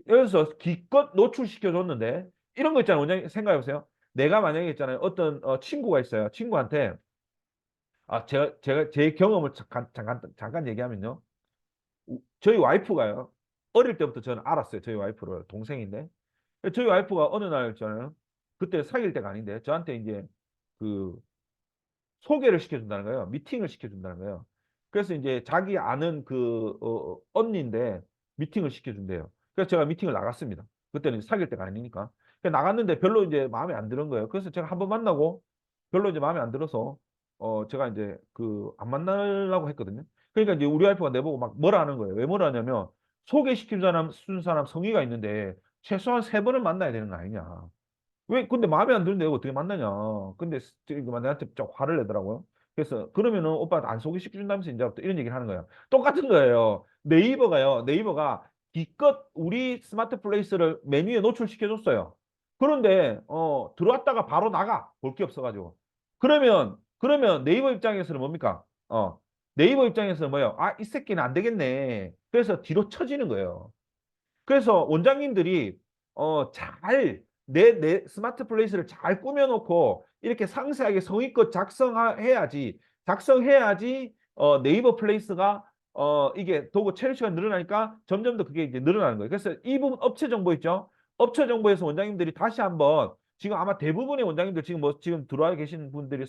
여기서 기껏 노출시켜 줬는데 이런 거 있잖아요. 원장님 생각해 보세요. 내가 만약에 있잖아요. 어떤 친구가 있어요. 친구한테 제가 제 경험을 잠깐 얘기하면요. 저희 와이프가요. 어릴 때부터 저는 알았어요. 저희 와이프를 동생인데 저희 와이프가 어느 날 있잖아요. 그때 사귈 때가 아닌데 저한테 이제 그 소개를 시켜준다는 거예요. 미팅을 시켜준다는 거예요. 그래서 이제 자기 아는 그 언니인데 미팅을 시켜준대요. 그래서 제가 미팅을 나갔습니다. 그때는 사귈 때가 아니니까. 나갔는데 별로 이제 마음에 안 드는 거예요. 그래서 제가 한번 만나고 별로 이제 마음에 안 들어서 제가 이제 그 안 만나려고 했거든요. 그러니까 이제 우리 와이프가 내보고 막 뭐라 하는 거예요. 왜 뭐라 하냐면 소개시킨 사람 순 사람 성의가 있는데 최소한 세 번은 만나야 되는 거 아니냐. 왜 근데 마음에 안 드는데 어떻게 만나냐. 근데 내한테 좀 화를 내더라고요. 그래서 그러면은 오빠 안 소개시켜준다면서 이제부터 이런 얘기를 하는 거예요. 똑같은 거예요. 네이버가 기껏 우리 스마트 플레이스를 메뉴에 노출시켜줬어요. 그런데 들어왔다가 바로 나가. 볼 게 없어가지고. 그러면 네이버 입장에서는 뭡니까? 네이버 입장에서는 뭐예요? 아, 이 새끼는 안 되겠네. 그래서 뒤로 쳐지는 거예요. 그래서 원장님들이 내 스마트 플레이스를 잘 꾸며놓고 이렇게 상세하게 성의껏 작성해야지 네이버 플레이스가 이게 도구 체류 시간 늘어나니까 점점 더 그게 이제 늘어나는 거예요. 그래서 이 부분 업체 정보 있죠? 업체 정보에서 원장님들이 다시 한번 지금 아마 대부분의 원장님들 지금 들어와 계신 분들이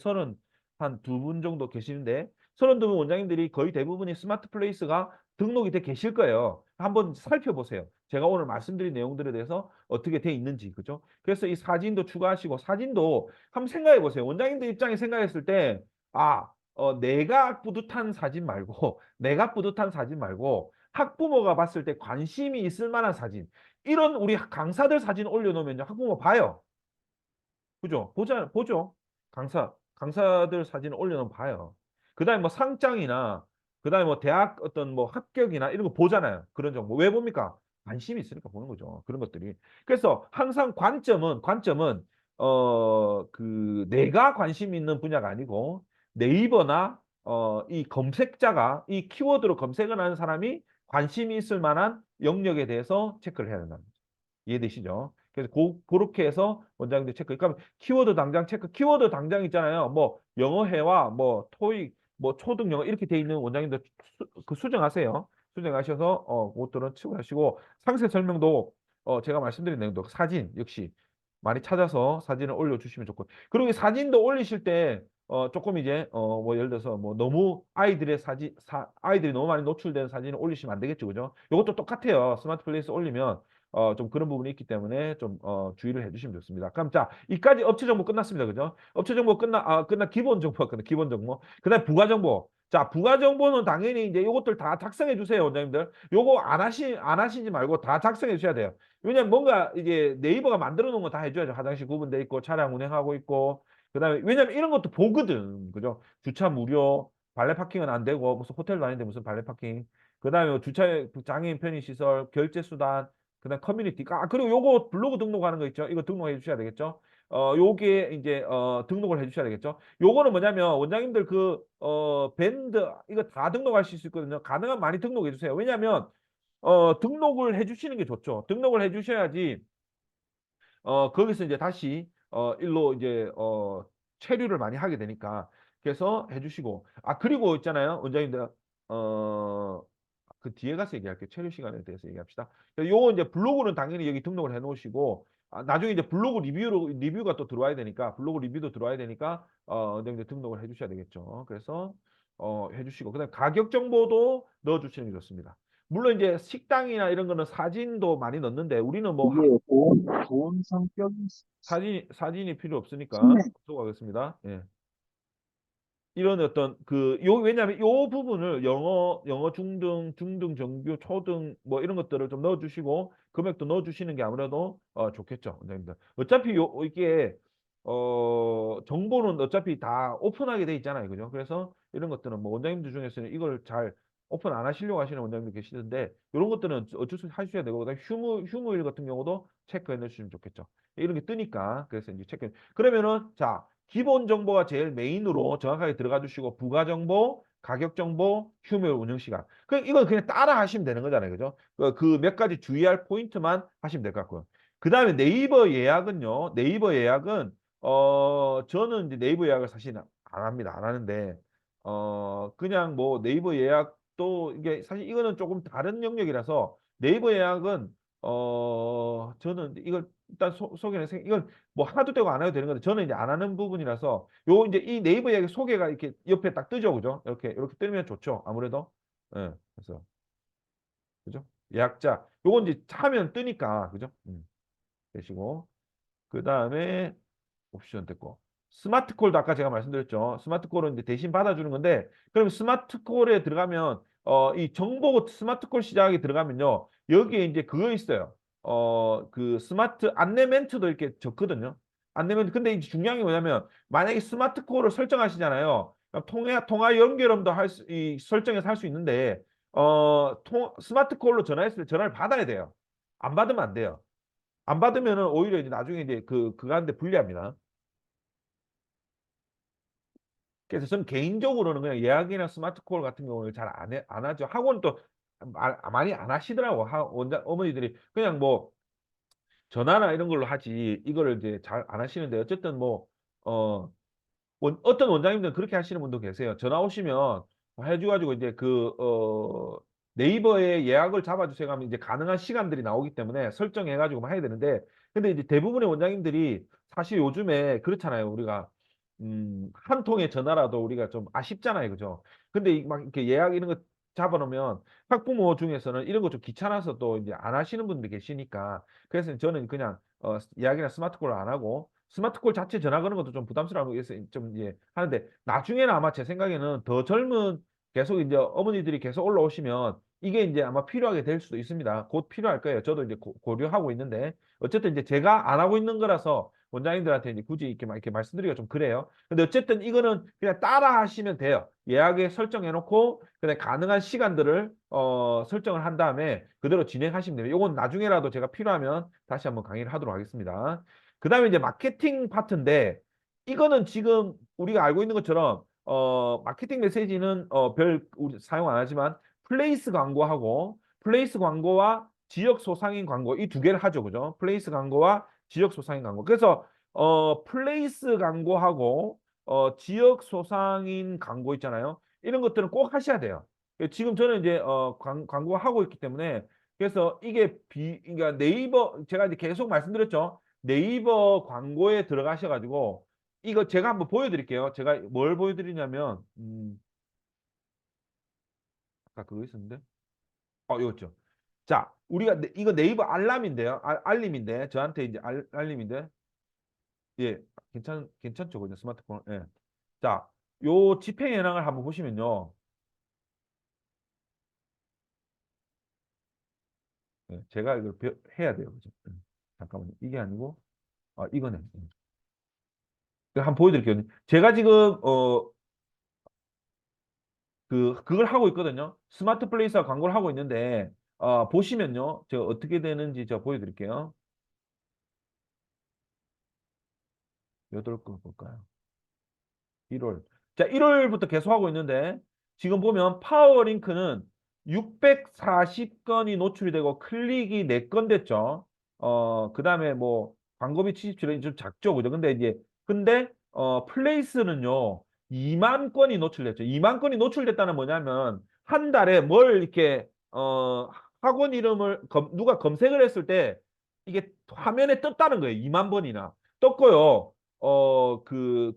한 두 분 정도 계시는데 32분 원장님들이 거의 대부분이 스마트 플레이스가 등록이 돼 계실 거예요. 한번 살펴보세요. 제가 오늘 말씀드린 내용들에 대해서 어떻게 돼 있는지, 그죠? 그래서 이 사진도 추가하시고, 사진도 한번 생각해 보세요. 원장님들 입장에 생각했을 때, 내가 뿌듯한 사진 말고, 내가 뿌듯한 사진 말고, 학부모가 봤을 때 관심이 있을 만한 사진. 이런 우리 강사들 사진 올려놓으면 학부모 봐요. 그죠? 보죠. 강사들 사진을 올려놓으면 봐요. 그 다음에 뭐 상장이나, 그 다음에 뭐 대학 어떤 뭐 합격이나 이런 거 보잖아요. 그런 정보. 왜 봅니까? 관심이 있으니까 보는 거죠. 그런 것들이. 그래서 항상 관점은, 내가 관심 있는 분야가 아니고 네이버나, 이 검색자가 이 키워드로 검색을 하는 사람이 관심이 있을 만한 영역에 대해서 체크를 해야 된다는 거죠. 이해되시죠? 그래서 그렇게 해서 원장님들 체크. 그러니까 키워드 당장 체크. 키워드 당장 있잖아요. 뭐 영어회화, 뭐 토익, 뭐 초등 영어 이렇게 돼 있는 원장님들 수정하세요. 수정하셔서 그것들은 치고하시고 상세 설명도 제가 말씀드린 내용도 사진 역시 많이 찾아서 사진을 올려주시면 좋고. 그리고 이 사진도 올리실 때 조금 이제 뭐 예를 들어서 뭐 너무 아이들이 너무 많이 노출된 사진을 올리시면 안 되겠죠, 그죠? 이것도 똑같아요. 스마트 플레이스 올리면 좀 그런 부분이 있기 때문에 좀 주의를 해주시면 좋습니다. 그럼 자, 이까지 업체 정보 끝났습니다. 그죠? 업체 정보 끝나 기본 정보가 끝나 기본 정보. 그다음 부가 정보. 자, 부가 정보는 당연히 이제 이것들 다 작성해 주세요, 원장님들. 요거 안 하시지 말고 다 작성해 주셔야 돼요. 왜냐면 뭔가 이제 네이버가 만들어 놓은 거 다 해줘야죠. 화장실 구분돼 있고 차량 운행하고 있고. 그다음에 왜냐면 이런 것도 보거든. 그죠? 주차 무료, 발레 파킹은 안 되고 무슨 호텔도 아닌데 무슨 발레 파킹. 그다음에 주차 장애인 편의 시설, 결제 수단, 그다음 커뮤니티. 그리고 요거 블로그 등록하는 거 있죠. 이거 등록해 주셔야 되겠죠. 요게 이제 등록을 해 주셔야 되겠죠. 요거는 뭐냐면 원장님들 밴드 이거 다 등록하실 수 있거든요. 가능한 많이 등록해 주세요. 왜냐면 등록을 해 주시는 게 좋죠. 등록을 해 주셔야지 거기서 이제 다시 일로 이제 체류를 많이 하게 되니까 그래서 해주시고 그리고 있잖아요 원장님들 그 뒤에 가서 얘기할게요. 체류 시간에 대해서 얘기합시다. 요거 이제 블로그는 당연히 여기 등록을 해 놓으시고 나중에 이제 블로그 리뷰가 또 들어와야 되니까 블로그 리뷰도 들어와야 되니까 원장님들 등록을 해 주셔야 되겠죠. 그래서 해주시고 그다음 가격 정보도 넣어 주시는 게 좋습니다. 물론 이제 식당이나 이런 거는 사진도 많이 넣는데 우리는 뭐 이게 보온 성격이 사진이 필요 없으니까 심해. 수고하겠습니다. 예. 이런 어떤 왜냐하면 요 부분을 영어 중등 정규 초등 뭐 이런 것들을 좀 넣어주시고 금액도 넣어주시는 게 아무래도 좋겠죠, 원장님들. 어차피 이게 정보는 어차피 다 오픈하게 돼 있잖아요, 그죠? 그래서 이런 것들은 뭐 원장님들 중에서는 이걸 잘 오픈 안 하시려고 하시는 원장님들 계시는데 이런 것들은 어쩔 수 없이 하셔야 되고 그다음에 휴무일 같은 경우도 체크해 넣으시면 좋겠죠. 이런 게 뜨니까 그래서 이제 체크. 그러면은 자. 기본 정보가 제일 메인으로 정확하게 들어가 주시고 부가 정보, 가격 정보, 휴무일 운영 시간. 이건 그냥 따라 하시면 되는 거잖아요. 그죠? 그 몇 가지 주의할 포인트만 하시면 될 것 같고요. 그다음에 네이버 예약은요. 네이버 예약은 저는 이제 네이버 예약을 사실 안 합니다. 안 하는데 그냥 뭐 네이버 예약도 이게 사실 이거는 조금 다른 영역이라서 네이버 예약은 저는 이걸 일단 소개는 이건 뭐 하도 되고 안 해도 되는 건데 저는 이제 안 하는 부분이라서 요 이제 이 네이버 이야기 소개가 이렇게 옆에 딱 뜨죠, 그죠? 이렇게 뜨면 좋죠, 아무래도. 예, 그래서 그죠? 예약자 요건 이제 하면 뜨니까 그죠? 되시고 그 다음에 옵션 됐고 스마트콜도 아까 제가 말씀드렸죠. 스마트콜은 이제 대신 받아주는 건데 그럼 스마트콜에 들어가면 이 정보 스마트콜 시작이 들어가면요 여기에 이제 그거 있어요. 그 스마트 안내 멘트도 이렇게 적거든요. 안내 멘트 근데 이제 중요한 게 뭐냐면 만약에 스마트콜을 설정하시잖아요. 통화 연결음도 이 설정해서 할 수 있는데 스마트콜로 전화했을 때 전화를 받아야 돼요. 안 받으면 안 돼요. 안 받으면은 오히려 이제 나중에 이제 그한테 불리합니다. 그래서 저는 개인적으로는 그냥 예약이나 스마트콜 같은 경우는 잘 안 하죠. 학원 또 많이 안 하시더라고. 어머니들이 그냥 뭐 전화나 이런 걸로 하지 이거를 이제 잘 안 하시는데 어쨌든 뭐 어떤 원장님들은 그렇게 하시는 분도 계세요. 전화 오시면 해줘가지고 이제 네이버에 예약을 잡아주세요 하면 이제 가능한 시간들이 나오기 때문에 설정해가지고 해야 되는데 근데 이제 대부분의 원장님들이 사실 요즘에 그렇잖아요. 우리가 한 통의 전화라도 우리가 좀 아쉽잖아요. 그죠? 근데 막 이렇게 예약 이런 거 잡아놓으면 학부모 중에서는 이런 거 좀 귀찮아서 또 이제 안 하시는 분들 계시니까 그래서 저는 그냥 예약이나 스마트콜을 안 하고 스마트콜 자체 전화 거는 것도 좀 부담스러워서 좀 이제 하는데 나중에는 아마 제 생각에는 더 젊은 계속 이제 어머니들이 계속 올라오시면 이게 이제 아마 필요하게 될 수도 있습니다. 곧 필요할 거예요. 저도 이제 고려하고 있는데 어쨌든 이제 제가 안 하고 있는 거라서 원장님들한테 이제 굳이 이렇게 말씀드리기가 좀 그래요. 근데 어쨌든 이거는 그냥 따라 하시면 돼요. 예약에 설정해 놓고 그냥 가능한 시간들을 설정을 한 다음에 그대로 진행하시면 돼요. 이건 나중에라도 제가 필요하면 다시 한번 강의를 하도록 하겠습니다. 그 다음에 이제 마케팅 파트인데 이거는 지금 우리가 알고 있는 것처럼 마케팅 메시지는 별 우리 사용 안 하지만 플레이스 광고와 지역 소상인 광고 이 두 개를 하죠. 그죠? 플레이스 광고와 지역 소상인 광고. 그래서 플레이스 광고하고 지역 소상인 광고 있잖아요. 이런 것들은 꼭 하셔야 돼요. 지금 저는 이제 광고하고 있기 때문에 그래서 이게 그러니까 네이버 제가 이제 계속 말씀드렸죠. 네이버 광고에 들어가셔가지고 이거 제가 한번 보여드릴게요. 제가 뭘 보여드리냐면 아까 그거 있었는데 이거 있죠. 자, 우리가 이거 네이버 알람인데요. 알림인데 저한테 이제 알림인데 예, 괜찮죠, 그죠? 스마트폰. 예. 자, 요 집행 현황을 한번 보시면요. 예, 제가 이걸 해야 돼요, 그죠? 잠깐만요. 이게 아니고 이거네. 한번 보여드릴게요. 제가 지금 그걸 하고 있거든요. 스마트 플레이스와 광고를 하고 있는데 보시면요. 제가 어떻게 되는지 제가 보여드릴게요. 8거 볼까요? 1월. 자, 1월부터 계속 하고 있는데 지금 보면 파워링크는 640건이 노출이 되고 클릭이 4건 됐죠. 그다음에 뭐 광고비 77원이 좀 작죠. 그죠? 근데 플레이스는요. 2만 건이 노출됐죠. 2만 건이 노출됐다는 뭐냐면 한 달에 뭘 이렇게 학원 이름을 누가 검색을 했을 때 이게 화면에 떴다는 거예요. 2만 번이나 떴고요.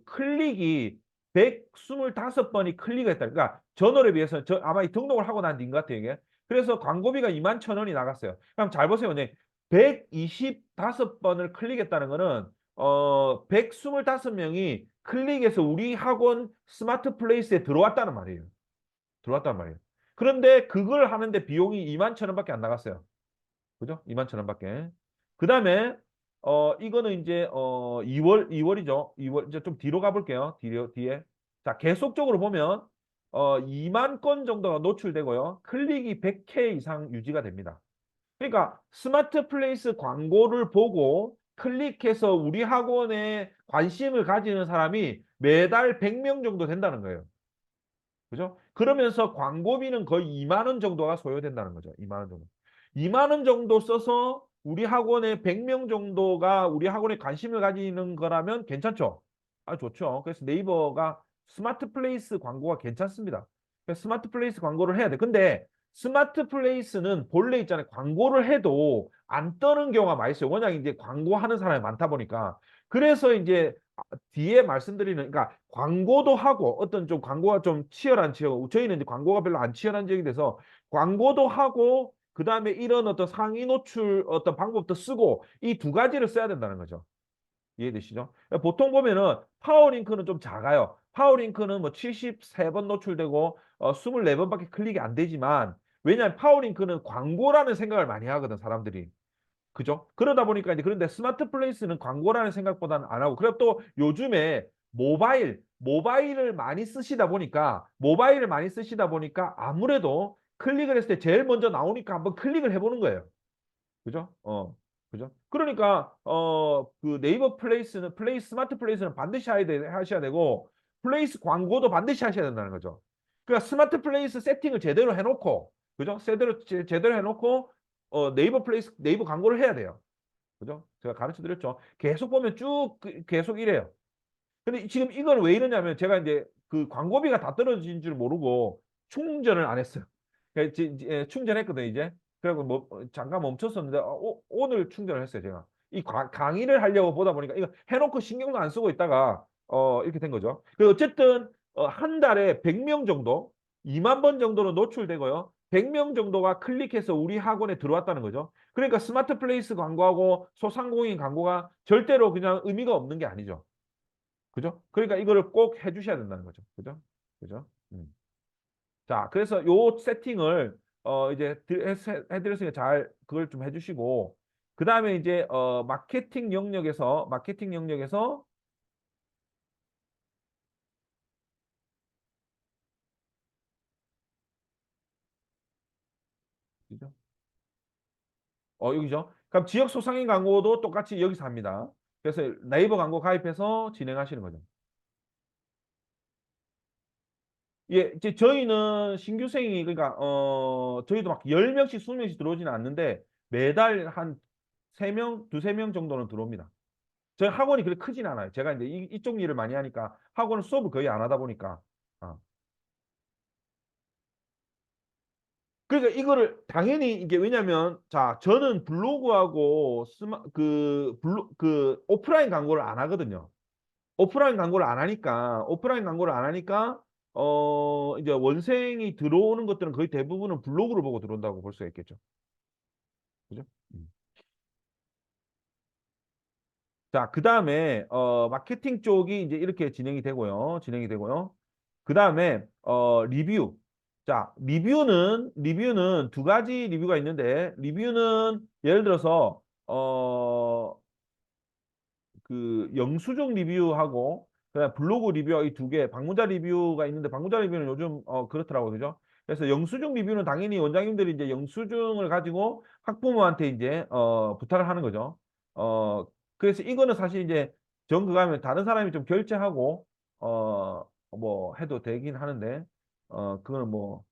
클릭이 125번이 클릭했다. 그러니까 전월에 비해서 아마 이 등록을 하고 난 뒤인 것 같아요, 이게. 그래서 광고비가 2만 1,000원이 나갔어요. 그럼 잘 보세요. 네. 125번을 클릭했다는 거는 125명이 클릭해서 우리 학원 스마트 플레이스에 들어왔다는 말이에요. 들어왔단 말이에요. 그런데 그걸 하는데 비용이 2만 천 원밖에 안 나갔어요. 그죠? 2만 천 원밖에. 그다음에 이거는 이제 2월이죠. 2월 이제 좀 뒤로 가볼게요. 뒤에. 자, 계속적으로 보면 2만 건 정도가 노출되고요. 클릭이 100회 이상 유지가 됩니다. 그러니까 스마트 플레이스 광고를 보고 클릭해서 우리 학원에 관심을 가지는 사람이 매달 100명 정도 된다는 거예요. 그죠? 그러면서 광고비는 거의 2만 원 정도가 소요된다는 거죠. 2만 원 정도. 2만 원 정도 써서 우리 학원에 100명 정도가 우리 학원에 관심을 가지는 거라면 괜찮죠? 아, 좋죠. 그래서 네이버가 스마트 플레이스 광고가 괜찮습니다. 그래서 스마트 플레이스 광고를 해야 돼. 근데 스마트 플레이스는 본래 있잖아요. 광고를 해도 안 뜨는 경우가 많이 있어요. 워낙 이제 광고하는 사람이 많다 보니까. 그래서 이제 뒤에 말씀드리는, 그러니까 광고도 하고 어떤 좀 광고가 좀 치열한 지역, 저희는 이제 광고가 별로 안 치열한 지역이 돼서 광고도 하고 그 다음에 이런 어떤 상위 노출 어떤 방법도 쓰고 이 두 가지를 써야 된다는 거죠. 이해되시죠? 보통 보면은 파워링크는 좀 작아요. 파워링크는 뭐 73번 노출되고 24번밖에 클릭이 안 되지만 왜냐하면 파워링크는 광고라는 생각을 많이 하거든, 사람들이. 그죠? 그러다 보니까 이제 그런데 스마트 플레이스는 광고라는 생각보다는 안 하고 그리고 또 요즘에 모바일을 많이 쓰시다 보니까 아무래도 클릭을 했을 때 제일 먼저 나오니까 한번 클릭을 해보는 거예요. 그죠? 그죠? 그러니까 그 네이버 플레이스는 스마트 플레이스는 반드시 하셔야 되고 플레이스 광고도 반드시 하셔야 된다는 거죠. 그러니까 스마트 플레이스 세팅을 제대로 해놓고 그죠? 제대로 해놓고 네이버 광고를 해야 돼요. 그죠? 제가 가르쳐 드렸죠. 계속 보면 쭉 계속 이래요. 근데 지금 이걸 왜 이러냐면 제가 이제 그 광고비가 다 떨어진 줄 모르고 충전을 안 했어요. 그러니까 충전했거든 이제. 그리고 뭐 잠깐 멈췄었는데 오늘 충전을 했어요 제가. 이 강의를 하려고 보다 보니까 이거 해놓고 신경도 안 쓰고 있다가 이렇게 된 거죠. 그 어쨌든 한 달에 100명 정도, 2만 번 정도는 노출되고요. 100명 정도가 클릭해서 우리 학원에 들어왔다는 거죠. 그러니까 스마트 플레이스 광고하고 소상공인 광고가 절대로 그냥 의미가 없는 게 아니죠. 그죠? 그러니까 이거를 꼭 해주셔야 된다는 거죠. 그죠? 그죠? 자, 그래서 요 세팅을 이제 해드렸으니까 잘 그걸 좀 해주시고 그 다음에 이제 마케팅 영역에서 그죠? 여기죠. 그럼 지역 소상인 광고도 똑같이 여기서 합니다. 그래서 네이버 광고 가입해서 진행하시는 거죠. 예, 이제 저희는 신규생이 그러니까 저희도 막 10명씩 20명씩 들어오지는 않는데 매달 한 3명, 두세 명 정도는 들어옵니다. 저희 학원이 그렇게 크진 않아요. 제가 이제 이쪽 일을 많이 하니까 학원은 수업을 거의 안 하다 보니까. 어. 그러니까 이거를 당연히 이게 왜냐면 자, 저는 블로그하고 그 오프라인 광고를 안 하거든요. 오프라인 광고를 안 하니까 이제 원생이 들어오는 것들은 거의 대부분은 블로그를 보고 들어온다고 볼 수가 있겠죠. 그죠? 음. 자, 그 다음에 마케팅 쪽이 이제 이렇게 진행이 되고요. 그 다음에 리뷰. 자, 리뷰는 두 가지 리뷰가 있는데 리뷰는 예를 들어서 그 영수증 리뷰하고 그다음 블로그 리뷰 이 두 개, 방문자 리뷰가 있는데 방문자 리뷰는 요즘 그렇더라고요. 그죠? 그래서 영수증 리뷰는 당연히 원장님들이 이제 영수증을 가지고 학부모한테 이제 부탁을 하는 거죠. 그래서 이거는 사실 이제 정그 가면 다른 사람이 좀 결제하고 뭐 해도 되긴 하는데 그거는 뭐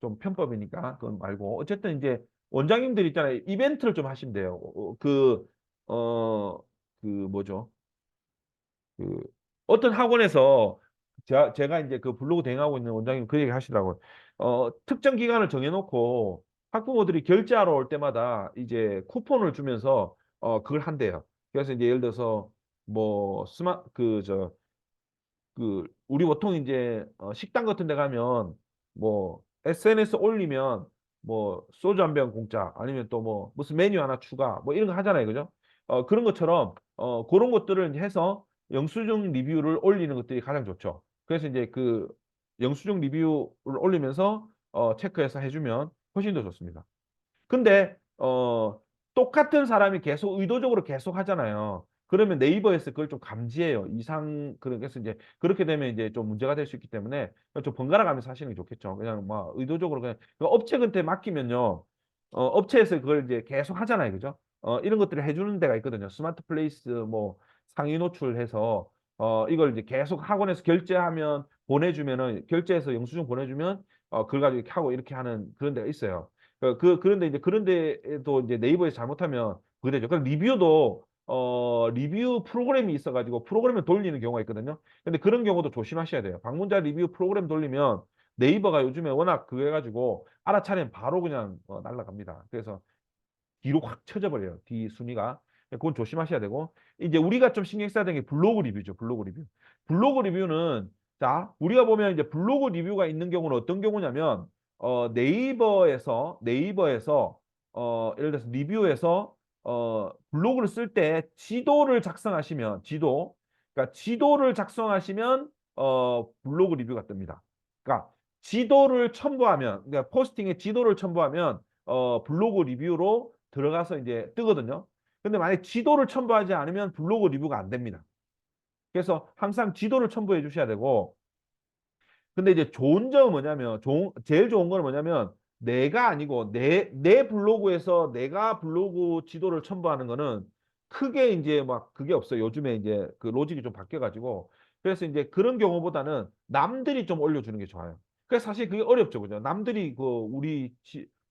좀 편법이니까 그건 말고 어쨌든 이제 원장님들 있잖아요. 이벤트를 좀 하시면 돼요. 어, 그 뭐죠? 그 어떤 학원에서 제가 이제 그 블로그 대행하고 있는 원장님 그 얘기 하시더라고요. 특정 기간을 정해놓고 학부모들이 결제하러 올 때마다 이제 쿠폰을 주면서 그걸 한대요. 그래서 이제 예를 들어서 뭐 우리 보통 이제 식당 같은 데 가면 뭐 SNS 올리면 뭐 소주 한 병 공짜 아니면 또 뭐 무슨 메뉴 하나 추가 뭐 이런 거 하잖아요. 그죠? 그런 것처럼 그런 것들을 이제 해서 영수증 리뷰를 올리는 것들이 가장 좋죠. 그래서 이제 그 영수증 리뷰를 올리면서 체크해서 해주면 훨씬 더 좋습니다. 근데 똑같은 사람이 계속 의도적으로 계속 하잖아요. 그러면 네이버에서 그걸 좀 감지해요. 그래서 이제 그렇게 되면 이제 좀 문제가 될 수 있기 때문에 좀 번갈아 가면서 하시는 게 좋겠죠. 그냥 막 의도적으로 그냥 업체한테 맡기면요. 업체에서 그걸 이제 계속 하잖아요. 그죠? 이런 것들을 해주는 데가 있거든요. 스마트 플레이스 뭐 상위 노출해서 이걸 이제 계속 학원에서 결제하면 보내주면은 결제해서 영수증 보내주면 그걸 가지고 이렇게 하고 이렇게 하는 그런 데가 있어요. 그런데 이제 그런 데도 이제 네이버에서 잘못하면 그게 되죠. 그럼 리뷰도 리뷰 프로그램이 있어가지고 프로그램을 돌리는 경우가 있거든요. 근데 그런 경우도 조심하셔야 돼요. 방문자 리뷰 프로그램 돌리면 네이버가 요즘에 워낙 그거 해가지고 알아차리면 바로 그냥 날아갑니다. 그래서 뒤로 확 쳐져 버려요. 뒤 순위가. 그건 조심하셔야 되고 이제 우리가 좀 신경 써야 되는 게 블로그 리뷰죠. 블로그 리뷰. 블로그 리뷰는 자 우리가 보면 이제 블로그 리뷰가 있는 경우는 어떤 경우냐면 네이버에서 예를 들어서 리뷰에서 블로그를 쓸 때 지도를 작성하시면 그러니까 지도를 작성하시면 블로그 리뷰가 뜹니다. 그러니까 지도를 첨부하면 그러니까 포스팅에 지도를 첨부하면 블로그 리뷰로 들어가서 이제 뜨거든요. 근데 만약에 지도를 첨부하지 않으면 블로그 리뷰가 안 됩니다. 그래서 항상 지도를 첨부해 주셔야 되고 근데 이제 좋은 점은 뭐냐면 제일 좋은 거는 뭐냐면 내가 아니고 내 블로그에서 내가 블로그 지도를 첨부하는 거는 크게 이제 막 그게 없어요. 요즘에 이제 그 로직이 좀 바뀌어가지고 그래서 이제 그런 경우보다는 남들이 좀 올려주는 게 좋아요. 그래서 사실 그게 어렵죠, 그죠? 남들이 그 우리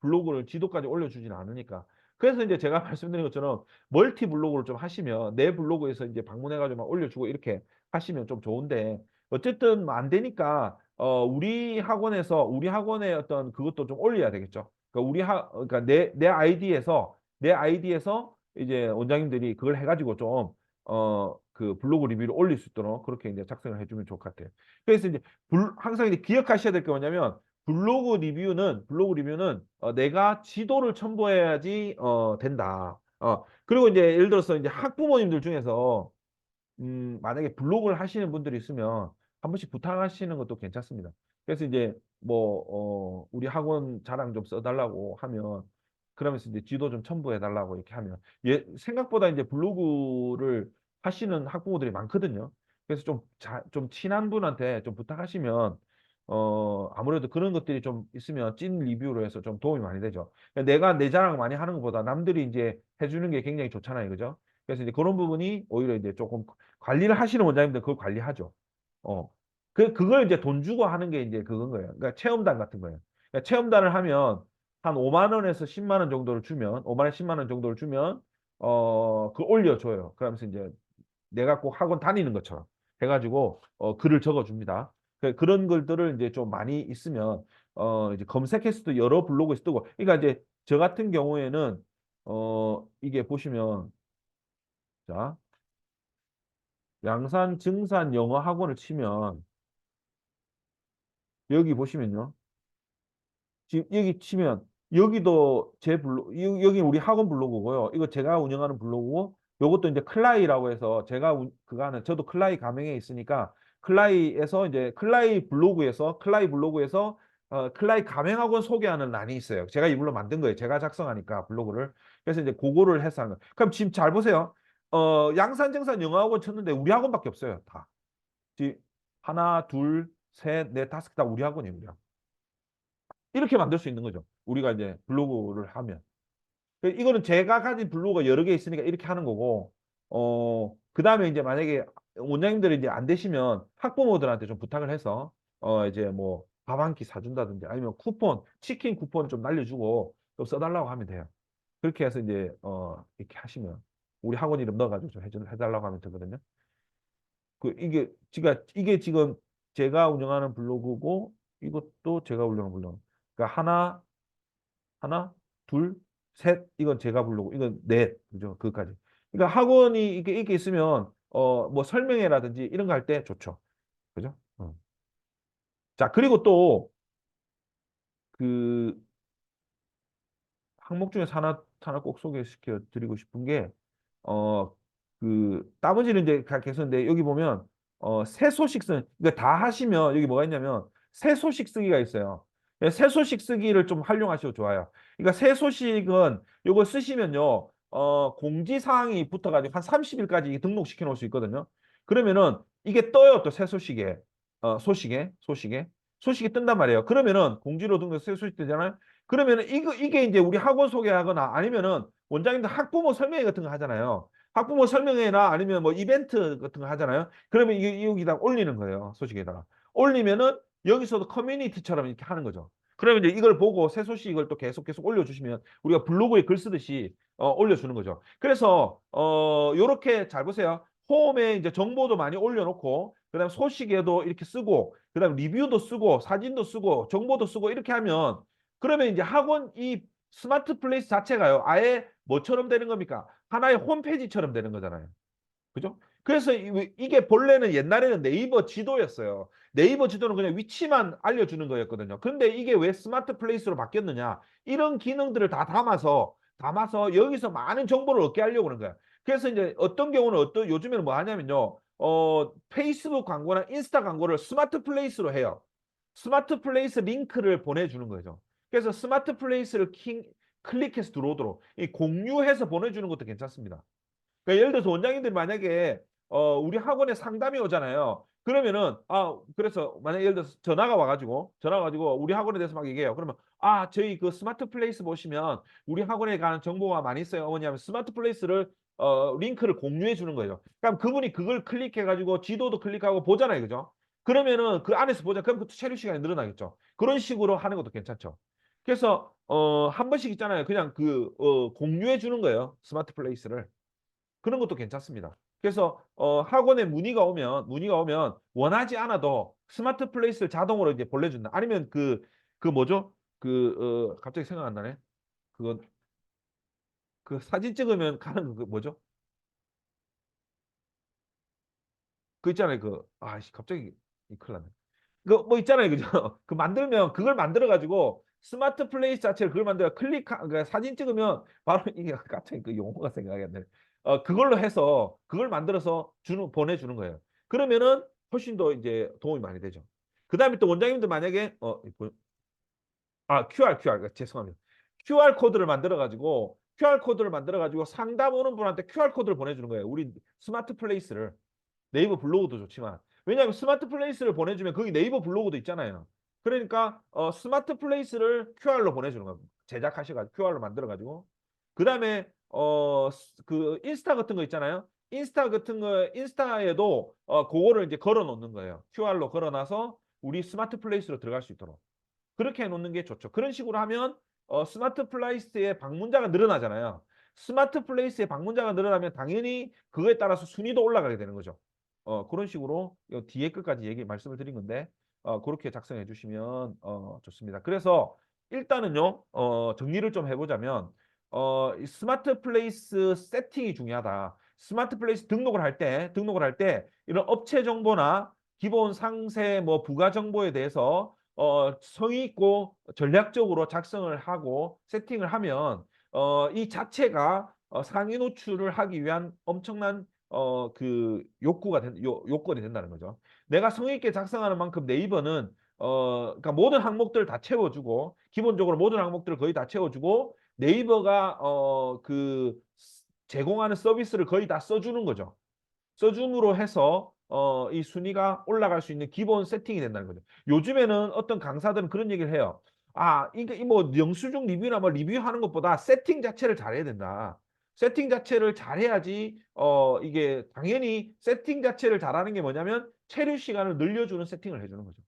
블로그를 지도까지 올려주지는 않으니까. 그래서 이제 제가 말씀드린 것처럼 멀티 블로그를 좀 하시면 내 블로그에서 이제 방문해가지고 막 올려주고 이렇게 하시면 좀 좋은데 어쨌든 뭐안 되니까 우리 학원의 어떤 그것도 좀 올려야 되겠죠. 그러니까 그러니까 내 아이디에서 이제 원장님들이 그걸 해가지고 좀 그 블로그 리뷰를 올릴 수 있도록 그렇게 이제 작성을 해주면 좋을 것 같아요. 그래서 이제 항상 이제 기억하셔야 될 게 뭐냐면 블로그 리뷰는 내가 지도를 첨부해야지 된다. 그리고 이제 예를 들어서 이제 학부모님들 중에서 만약에 블로그를 하시는 분들이 있으면 한 번씩 부탁하시는 것도 괜찮습니다. 그래서 이제 우리 학원 자랑 좀 써달라고 하면 그러면서 이제 지도 좀 첨부해 달라고 이렇게 하면 생각보다 이제 블로그를 하시는 학부모들이 많거든요. 그래서 좀 친한 분한테 좀 부탁하시면 아무래도 그런 것들이 좀 있으면 찐 리뷰로 해서 좀 도움이 많이 되죠. 내가 내 자랑 많이 하는 것보다 남들이 이제 해주는 게 굉장히 좋잖아요. 그죠? 그래서 이제 그런 부분이 오히려 이제 조금 관리를 하시는 원장님들 그걸 관리하죠. 어. 그걸 이제 돈 주고 하는 게 이제 그건 거예요. 그러니까 체험단 같은 거예요. 그러니까 체험단을 하면 한 5만 원에서 10만 원 정도를 주면 5만 원, 10만 원 정도를 주면 그걸 올려줘요. 그러면서 이제 내가 꼭 학원 다니는 것처럼 해가지고 글을 적어줍니다. 그런 글들을 이제 좀 많이 있으면 이제 검색해서도 여러 블로그에서 뜨고 그러니까 이제 저 같은 경우에는 이게 보시면 자 양산 증산 영어 학원을 치면 여기 보시면요. 지금 여기 치면 여기도 제 블로그 여기 우리 학원 블로그고요. 이거 제가 운영하는 블로그고 요것도 이제 클라이라고 해서 그거 하는 저도 클라이 가맹에 있으니까 클라이 블로그에서 클라이 가맹학원 소개하는 란이 있어요. 제가 이걸로 만든 거예요. 제가 작성하니까 블로그를. 그래서 이제 그거를 해서 하는 거예요. 그럼 지금 잘 보세요. 양산증산 영어학원 쳤는데 우리 학원밖에 없어요. 다. 하나, 둘, 셋, 넷, 다섯 개 다 우리 학원이에요. 우리 학원. 이렇게 만들 수 있는 거죠. 우리가 이제 블로그를 하면. 이거는 제가 가진 블로그가 여러 개 있으니까 이렇게 하는 거고, 그다음에 이제 만약에 원장님들이 이제 안 되시면 학부모들한테 좀 부탁을 해서, 이제 뭐 밥 한 끼 사준다든지 아니면 치킨 쿠폰 좀 날려주고 좀 써달라고 하면 돼요. 그렇게 해서 이제, 이렇게 하시면 우리 학원 이름 넣어가지고 좀 해달라고 하면 되거든요. 이게 지금 제가 운영하는 블로그고 이것도 제가 운영하는 블로그. 그러니까 하나, 둘, 셋 이건 제가 블로그, 이건 넷, 그죠? 그것까지. 그러니까 학원이 이게 있으면 뭐 설명회라든지 이런 거 할 때 좋죠, 그죠? 자 그리고 또 그 항목 중에서 하나 꼭 소개시켜 드리고 싶은 게 나머지는 이제 계속인데 여기 보면 세소식 그러니까 다 하시면 여기 뭐가 있냐면 세소식 쓰기가 있어요. 예, 세소식 쓰기를 좀 활용하시고 좋아요. 그러니까 세소식은 요거 쓰시면요. 공지사항이 붙어가지고 한 30일까지 등록시켜 놓을 수 있거든요. 그러면은 이게 떠요. 또 세소식에. 소식에 뜬단 말이에요. 그러면은 공지로 등록 세소식 뜨잖아요. 그러면은 이게 이제 우리 학원 소개하거나 아니면은 원장님들 학부모 설명회 같은 거 하잖아요. 학부모 설명회나 아니면 뭐 이벤트 같은 거 하잖아요. 그러면 이게 여기다 올리는 거예요. 소식에다가. 올리면은 여기서도 커뮤니티처럼 이렇게 하는 거죠. 그러면 이제 이걸 보고 새 소식을 또 계속 올려주시면 우리가 블로그에 글 쓰듯이 올려주는 거죠. 그래서 요렇게 잘 보세요. 홈에 이제 정보도 많이 올려놓고 그다음 소식에도 이렇게 쓰고 그다음 리뷰도 쓰고 사진도 쓰고 정보도 쓰고 이렇게 하면 그러면 이제 학원 이 스마트 플레이스 자체가요. 아예 뭐처럼 되는 겁니까? 하나의 홈페이지처럼 되는 거잖아요. 그죠? 그래서 이게 본래는 옛날에는 네이버 지도였어요. 네이버 지도는 그냥 위치만 알려주는 거였거든요. 근데 이게 왜 스마트 플레이스로 바뀌었느냐? 이런 기능들을 다 담아서 여기서 많은 정보를 얻게 하려고 하는 거야. 그래서 이제 어떤 경우는 요즘에는 뭐 하냐면요. 페이스북 광고나 인스타 광고를 스마트 플레이스로 해요. 스마트 플레이스 링크를 보내주는 거죠. 그래서 스마트 플레이스를 클릭해서 들어오도록 공유해서 보내주는 것도 괜찮습니다. 그러니까 예를 들어서 원장님들이 만약에 우리 학원에 상담이 오잖아요. 그러면은 그래서 만약 예를 들어서 전화가 와가지고 우리 학원에 대해서 막 얘기해요. 그러면 저희 그 스마트 플레이스 보시면 우리 학원에 관한 정보가 많이 있어요. 뭐냐면 스마트 플레이스를 링크를 공유해 주는 거예요. 그럼 그분이 그걸 클릭해가지고 지도도 클릭하고 보잖아요, 그죠? 그러면은 그 안에서 보자. 그럼 그 체류 시간이 늘어나겠죠. 그런 식으로 하는 것도 괜찮죠. 그래서 한 번씩 있잖아요. 그냥 공유해 주는 거예요. 스마트 플레이스를. 그런 것도 괜찮습니다. 그래서 학원에 문의가 오면 원하지 않아도 스마트 플레이스를 자동으로 이제 보내준다. 아니면 그 뭐죠? 갑자기 생각 안 나네. 그거 그 사진 찍으면 가는 그 뭐죠? 그 있잖아요. 갑자기 큰일 났네. 그 뭐 있잖아요. 그죠? 그 만들면 그걸 만들어 가지고 스마트 플레이스 자체를 그걸 만들어 그러니까 사진 찍으면 바로 이게 갑자기 그 용어가 생각이 안 나네. 그걸로 해서 그걸 만들어서 보내주는 거예요. 그러면은 훨씬 더 이제 도움이 많이 되죠. 그다음에 또 원장님들 만약에 죄송합니다. QR 코드를 만들어 가지고 상담 오는 분한테 QR 코드를 보내주는 거예요. 우리 스마트 플레이스를. 네이버 블로그도 좋지만 왜냐하면 스마트 플레이스를 보내주면 거기 네이버 블로그도 있잖아요. 그러니까 스마트 플레이스를 QR로 보내주는 겁니다. 제작하셔가지고 QR로 만들어가지고 그 다음에 그 인스타 같은 거 있잖아요. 인스타에도 그거를 이제 걸어 놓는 거예요. QR로 걸어놔서 우리 스마트 플레이스로 들어갈 수 있도록 그렇게 해놓는 게 좋죠. 그런 식으로 하면 스마트 플레이스의 방문자가 늘어나잖아요. 스마트 플레이스의 방문자가 늘어나면 당연히 그거에 따라서 순위도 올라가게 되는 거죠. 그런 식으로 뒤에 끝까지 말씀을 드린 건데 그렇게 작성해 주시면 좋습니다. 그래서 일단은요 정리를 좀 해보자면 이 스마트 플레이스 세팅이 중요하다. 스마트 플레이스 등록을 할 때 이런 업체 정보나 기본 상세 뭐 부가 정보에 대해서 성의 있고 전략적으로 작성을 하고 세팅을 하면 이 자체가 상위 노출을 하기 위한 엄청난 요건이 된다는 거죠. 내가 성의 있게 작성하는 만큼 네이버는 그러니까 모든 항목들을 다 채워주고 기본적으로 모든 항목들을 거의 다 채워주고 네이버가 제공하는 서비스를 거의 다 써주는 거죠. 써줌으로 해서 이 순위가 올라갈 수 있는 기본 세팅이 된다는 거죠. 요즘에는 어떤 강사들은 그런 얘기를 해요. 이게 뭐 영수증 리뷰나 뭐 리뷰하는 것보다 세팅 자체를 잘해야 된다. 세팅 자체를 잘해야지 이게 당연히 세팅 자체를 잘하는 게 뭐냐면 체류 시간을 늘려주는 세팅을 해주는 거죠.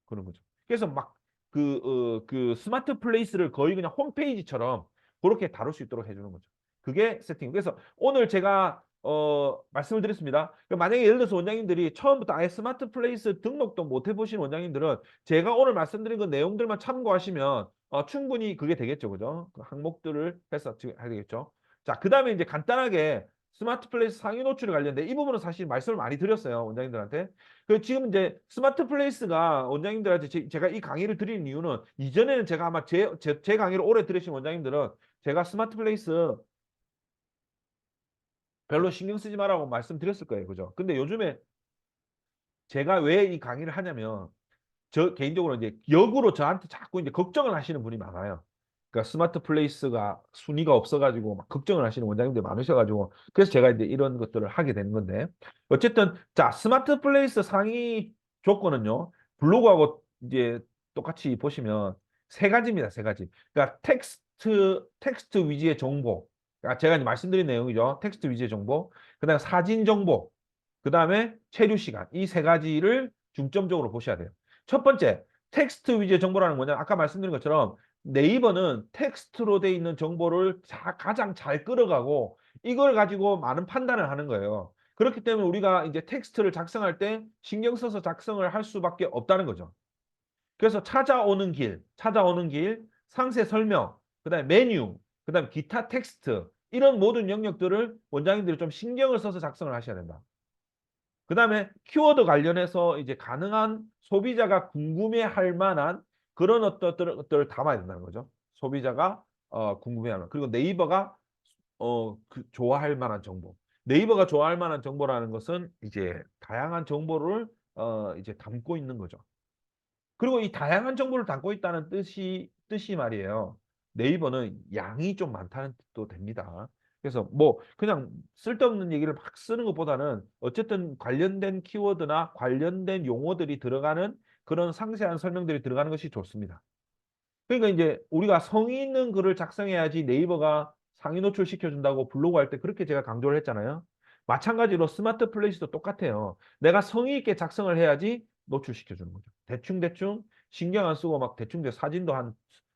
그런 거죠. 그래서 막 그 스마트 플레이스를 거의 그냥 홈페이지처럼 그렇게 다룰 수 있도록 해주는 거죠. 그게 세팅. 그래서 오늘 제가 말씀을 드렸습니다. 만약에 예를 들어서 원장님들이 처음부터 아예 스마트 플레이스 등록도 못 해보신 원장님들은 제가 오늘 말씀드린 그 내용들만 참고하시면 충분히 그게 되겠죠. 그죠? 그 항목들을 해서 해야 되겠죠. 자, 그 다음에 이제 간단하게 스마트 플레이스 상위 노출에 관련된 이 부분은 사실 말씀을 많이 드렸어요. 원장님들한테. 지금 이제 스마트 플레이스가 원장님들한테 제가 이 강의를 드리는 이유는 이전에는 제가 아마 제 강의를 오래 들으신 원장님들은 제가 스마트 플레이스 별로 신경 쓰지 말라고 말씀드렸을 거예요. 그죠? 근데 요즘에 제가 왜 이 강의를 하냐면 저 개인적으로 이제 역으로 저한테 자꾸 이제 걱정을 하시는 분이 많아요. 그러니까 스마트 플레이스가 순위가 없어가지고 막 걱정을 하시는 원장님들 많으셔가지고 그래서 제가 이제 이런 것들을 하게 되는 건데 어쨌든 자 스마트 플레이스 상위 조건은요 블로그하고 이제 똑같이 보시면 세 가지입니다. 세 가지. 그러니까 텍스트 위주의 정보. 그러니까 제가 이제 말씀드린 내용이죠. 텍스트 위주의 정보. 그다음에 사진 정보. 그다음에 체류 시간. 이 세 가지를 중점적으로 보셔야 돼요. 첫 번째, 텍스트 위주의 정보라는 뭐냐? 아까 말씀드린 것처럼 네이버는 텍스트로 돼 있는 정보를 가장 잘 끌어가고 이걸 가지고 많은 판단을 하는 거예요. 그렇기 때문에 우리가 이제 텍스트를 작성할 때 신경 써서 작성을 할 수밖에 없다는 거죠. 그래서 찾아오는 길, 상세 설명, 그다음에 메뉴, 그다음에 기타 텍스트 이런 모든 영역들을 원장님들이 좀 신경을 써서 작성을 하셔야 된다. 그다음에 키워드 관련해서 이제 가능한 소비자가 궁금해할 만한 그런 어떤 것들을 담아야 된다는 거죠. 소비자가 궁금해할 만한. 그리고 네이버가 좋아할 만한 정보. 네이버가 좋아할 만한 정보라는 것은 이제 다양한 정보를 이제 담고 있는 거죠. 그리고 이 다양한 정보를 담고 있다는 뜻이 말이에요. 네이버는 양이 좀 많다는 뜻도 됩니다. 그래서 뭐 그냥 쓸데없는 얘기를 막 쓰는 것보다는 어쨌든 관련된 키워드나 관련된 용어들이 들어가는 그런 상세한 설명들이 들어가는 것이 좋습니다. 그러니까 이제 우리가 성의 있는 글을 작성해야지 네이버가 상위 노출시켜 준다고 블로그 할 때 그렇게 제가 강조를 했잖아요. 마찬가지로 스마트 플레이스도 똑같아요. 내가 성의 있게 작성을 해야지 노출시켜 주는 거죠. 대충대충 신경 안 쓰고 막 대충 사진도 한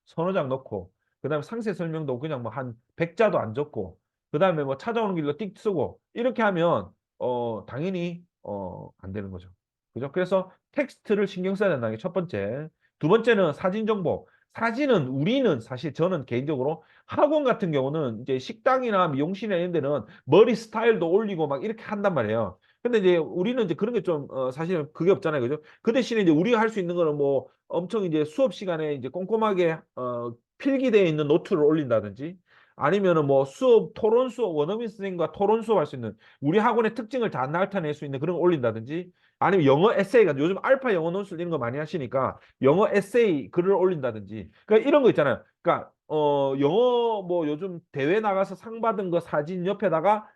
서너 장 넣고 그다음에 상세 설명도 그냥 뭐 한 100자도 안 적고 그다음에 뭐 찾아오는 길로 띡 쓰고 이렇게 하면 당연히 안 되는 거죠. 그죠? 그래서 텍스트를 신경 써야 된다는 게 첫 번째. 두 번째는 사진 정보. 사진은 우리는 사실 저는 개인적으로 학원 같은 경우는 이제 식당이나 미용실이나 이런 데는 머리 스타일도 올리고 막 이렇게 한단 말이에요. 근데 이제 우리는 이제 그런 게 좀 사실은 그게 없잖아요. 그죠? 그 대신에 이제 우리가 할 수 있는 거는 뭐 엄청 이제 수업 시간에 이제 꼼꼼하게 필기되어 있는 노트를 올린다든지 아니면은 뭐 토론 수업 원어민 선생님과 토론 수업 할 수 있는 우리 학원의 특징을 다 나타낼 수 있는 그런 거 올린다든지 아니면 영어 에세이가 요즘 알파 영어 논술 이런 거 많이 하시니까 영어 에세이 글을 올린다든지 그러니까 이런 거 있잖아요. 그러니까 영어 뭐 요즘 대회 나가서 상 받은 거 사진 옆에다가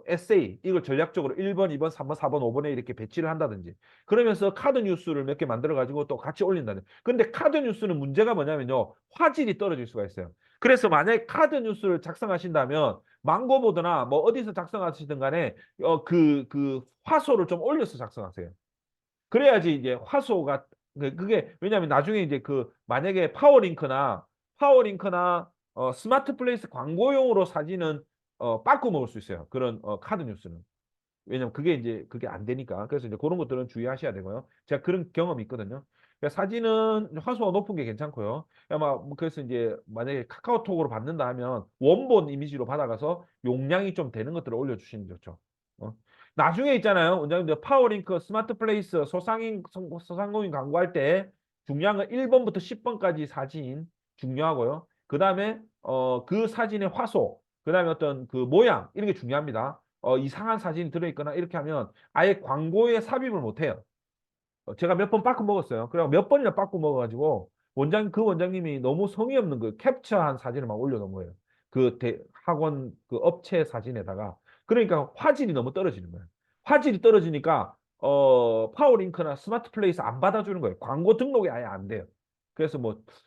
에세이 이걸 전략적으로 1번, 2번, 3번, 4번, 5번에 이렇게 배치를 한다든지 그러면서 카드 뉴스를 몇 개 만들어 가지고 또 같이 올린다든지 근데 카드 뉴스는 문제가 뭐냐면요. 화질이 떨어질 수가 있어요. 그래서 만약에 카드 뉴스를 작성하신다면 망고보드나 뭐 어디서 작성하시든 간에 그 화소를 좀 올려서 작성하세요. 그래야지 이제 화소가 그게 왜냐하면 나중에 이제 그 만약에 파워링크나 스마트 플레이스 광고용으로 사진은 빠꾸 먹을 수 있어요. 그런 카드 뉴스는. 왜냐면 그게 이제 그게 안 되니까. 그래서 이제 그런 것들은 주의하셔야 되고요. 제가 그런 경험이 있거든요. 그러니까 사진은 화소가 높은 게 괜찮고요. 아마 뭐 그래서 이제 만약에 카카오톡으로 받는다 하면 원본 이미지로 받아가서 용량이 좀 되는 것들을 올려주시는 게 좋죠. 어? 나중에 있잖아요. 원장님들 파워링크, 스마트 플레이스, 소상공인 광고할 때 중요한 건 1번부터 10번까지 사진 중요하고요. 그 다음에 그 사진의 화소, 그 다음에 어떤 그 모양 이런 게 중요합니다. 이상한 사진이 들어있거나 이렇게 하면 아예 광고에 삽입을 못해요. 제가 몇 번 빠꾸 먹었어요. 그리고 몇 번이나 빠꾸 먹어가지고 그 원장님이 너무 성의 없는 그 캡처한 사진을 막 올려놓은 거예요. 학원 그 업체 사진에다가. 그러니까 화질이 너무 떨어지는 거예요. 화질이 떨어지니까 파워링크나 스마트 플레이스 안 받아주는 거예요. 광고 등록이 아예 안 돼요. 그래서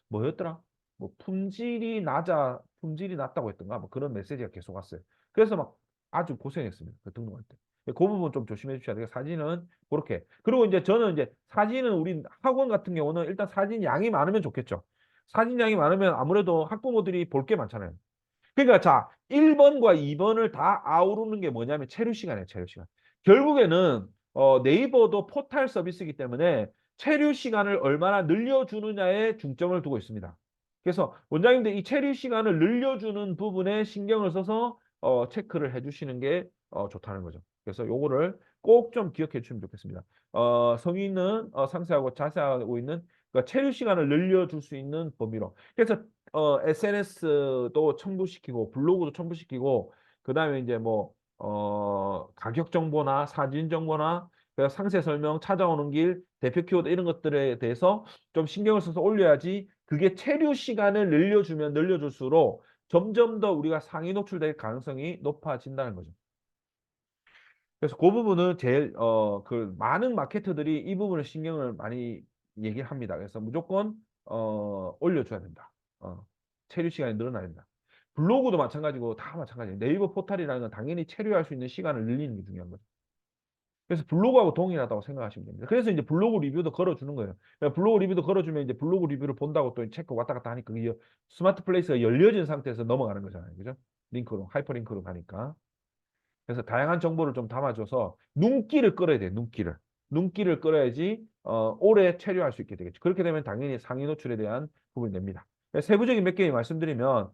뭐였더라? 뭐 품질이 낮다고 했던가 뭐 그런 메시지가 계속 왔어요. 그래서 막 아주 고생했습니다. 그 등록할 때. 그 부분 좀 조심해 주셔야 돼요. 사진은 그렇게. 그리고 이제 저는 이제 사진은 우리 학원 같은 경우는 일단 사진 양이 많으면 좋겠죠. 사진 양이 많으면 아무래도 학부모들이 볼 게 많잖아요. 그러니까 자, 1번과 2번을 다 아우르는 게 뭐냐면 체류 시간이에요, 체류 시간. 결국에는 네이버도 포탈 서비스이기 때문에 체류 시간을 얼마나 늘려주느냐에 중점을 두고 있습니다. 그래서 원장님들 이 체류 시간을 늘려주는 부분에 신경을 써서 체크를 해주시는 게 좋다는 거죠. 그래서 요거를 꼭 좀 기억해 주시면 좋겠습니다. 성의 있는 상세하고 자세하고 있는 그러니까 체류 시간을 늘려줄 수 있는 범위로. 그래서 SNS도 첨부시키고 블로그도 첨부시키고 그다음에 이제 뭐 가격 정보나 사진 정보나 그 상세 설명, 찾아오는 길, 대표 키워드 이런 것들에 대해서 좀 신경을 써서 올려야지 그게 체류 시간을 늘려주면 늘려줄수록 점점 더 우리가 상위 노출될 가능성이 높아진다는 거죠. 그래서 그 부분은 제일 그 많은 마케터들이 이 부분을 신경을 많이 얘기를 합니다. 그래서 무조건 올려줘야 된다. 체류 시간이 늘어나야 된다. 블로그도 마찬가지고 다 마찬가지예요. 네이버 포털이라는 건 당연히 체류할 수 있는 시간을 늘리는 게 중요한 거죠. 그래서 블로그하고 동일하다고 생각하시면 됩니다. 그래서 이제 블로그 리뷰도 걸어주는 거예요. 그러니까 블로그 리뷰도 걸어주면 이제 블로그 리뷰를 본다고 또 체크 왔다 갔다 하니까 그게 스마트 플레이스가 열려진 상태에서 넘어가는 거잖아요. 그죠? 링크로, 하이퍼링크로 가니까. 그래서 다양한 정보를 좀 담아줘서 눈길을 끌어야 돼요. 눈길을. 눈길을 끌어야지 오래 체류할 수 있게 되겠죠. 그렇게 되면 당연히 상위 노출에 대한 부분이 됩니다. 세부적인 몇 개 말씀드리면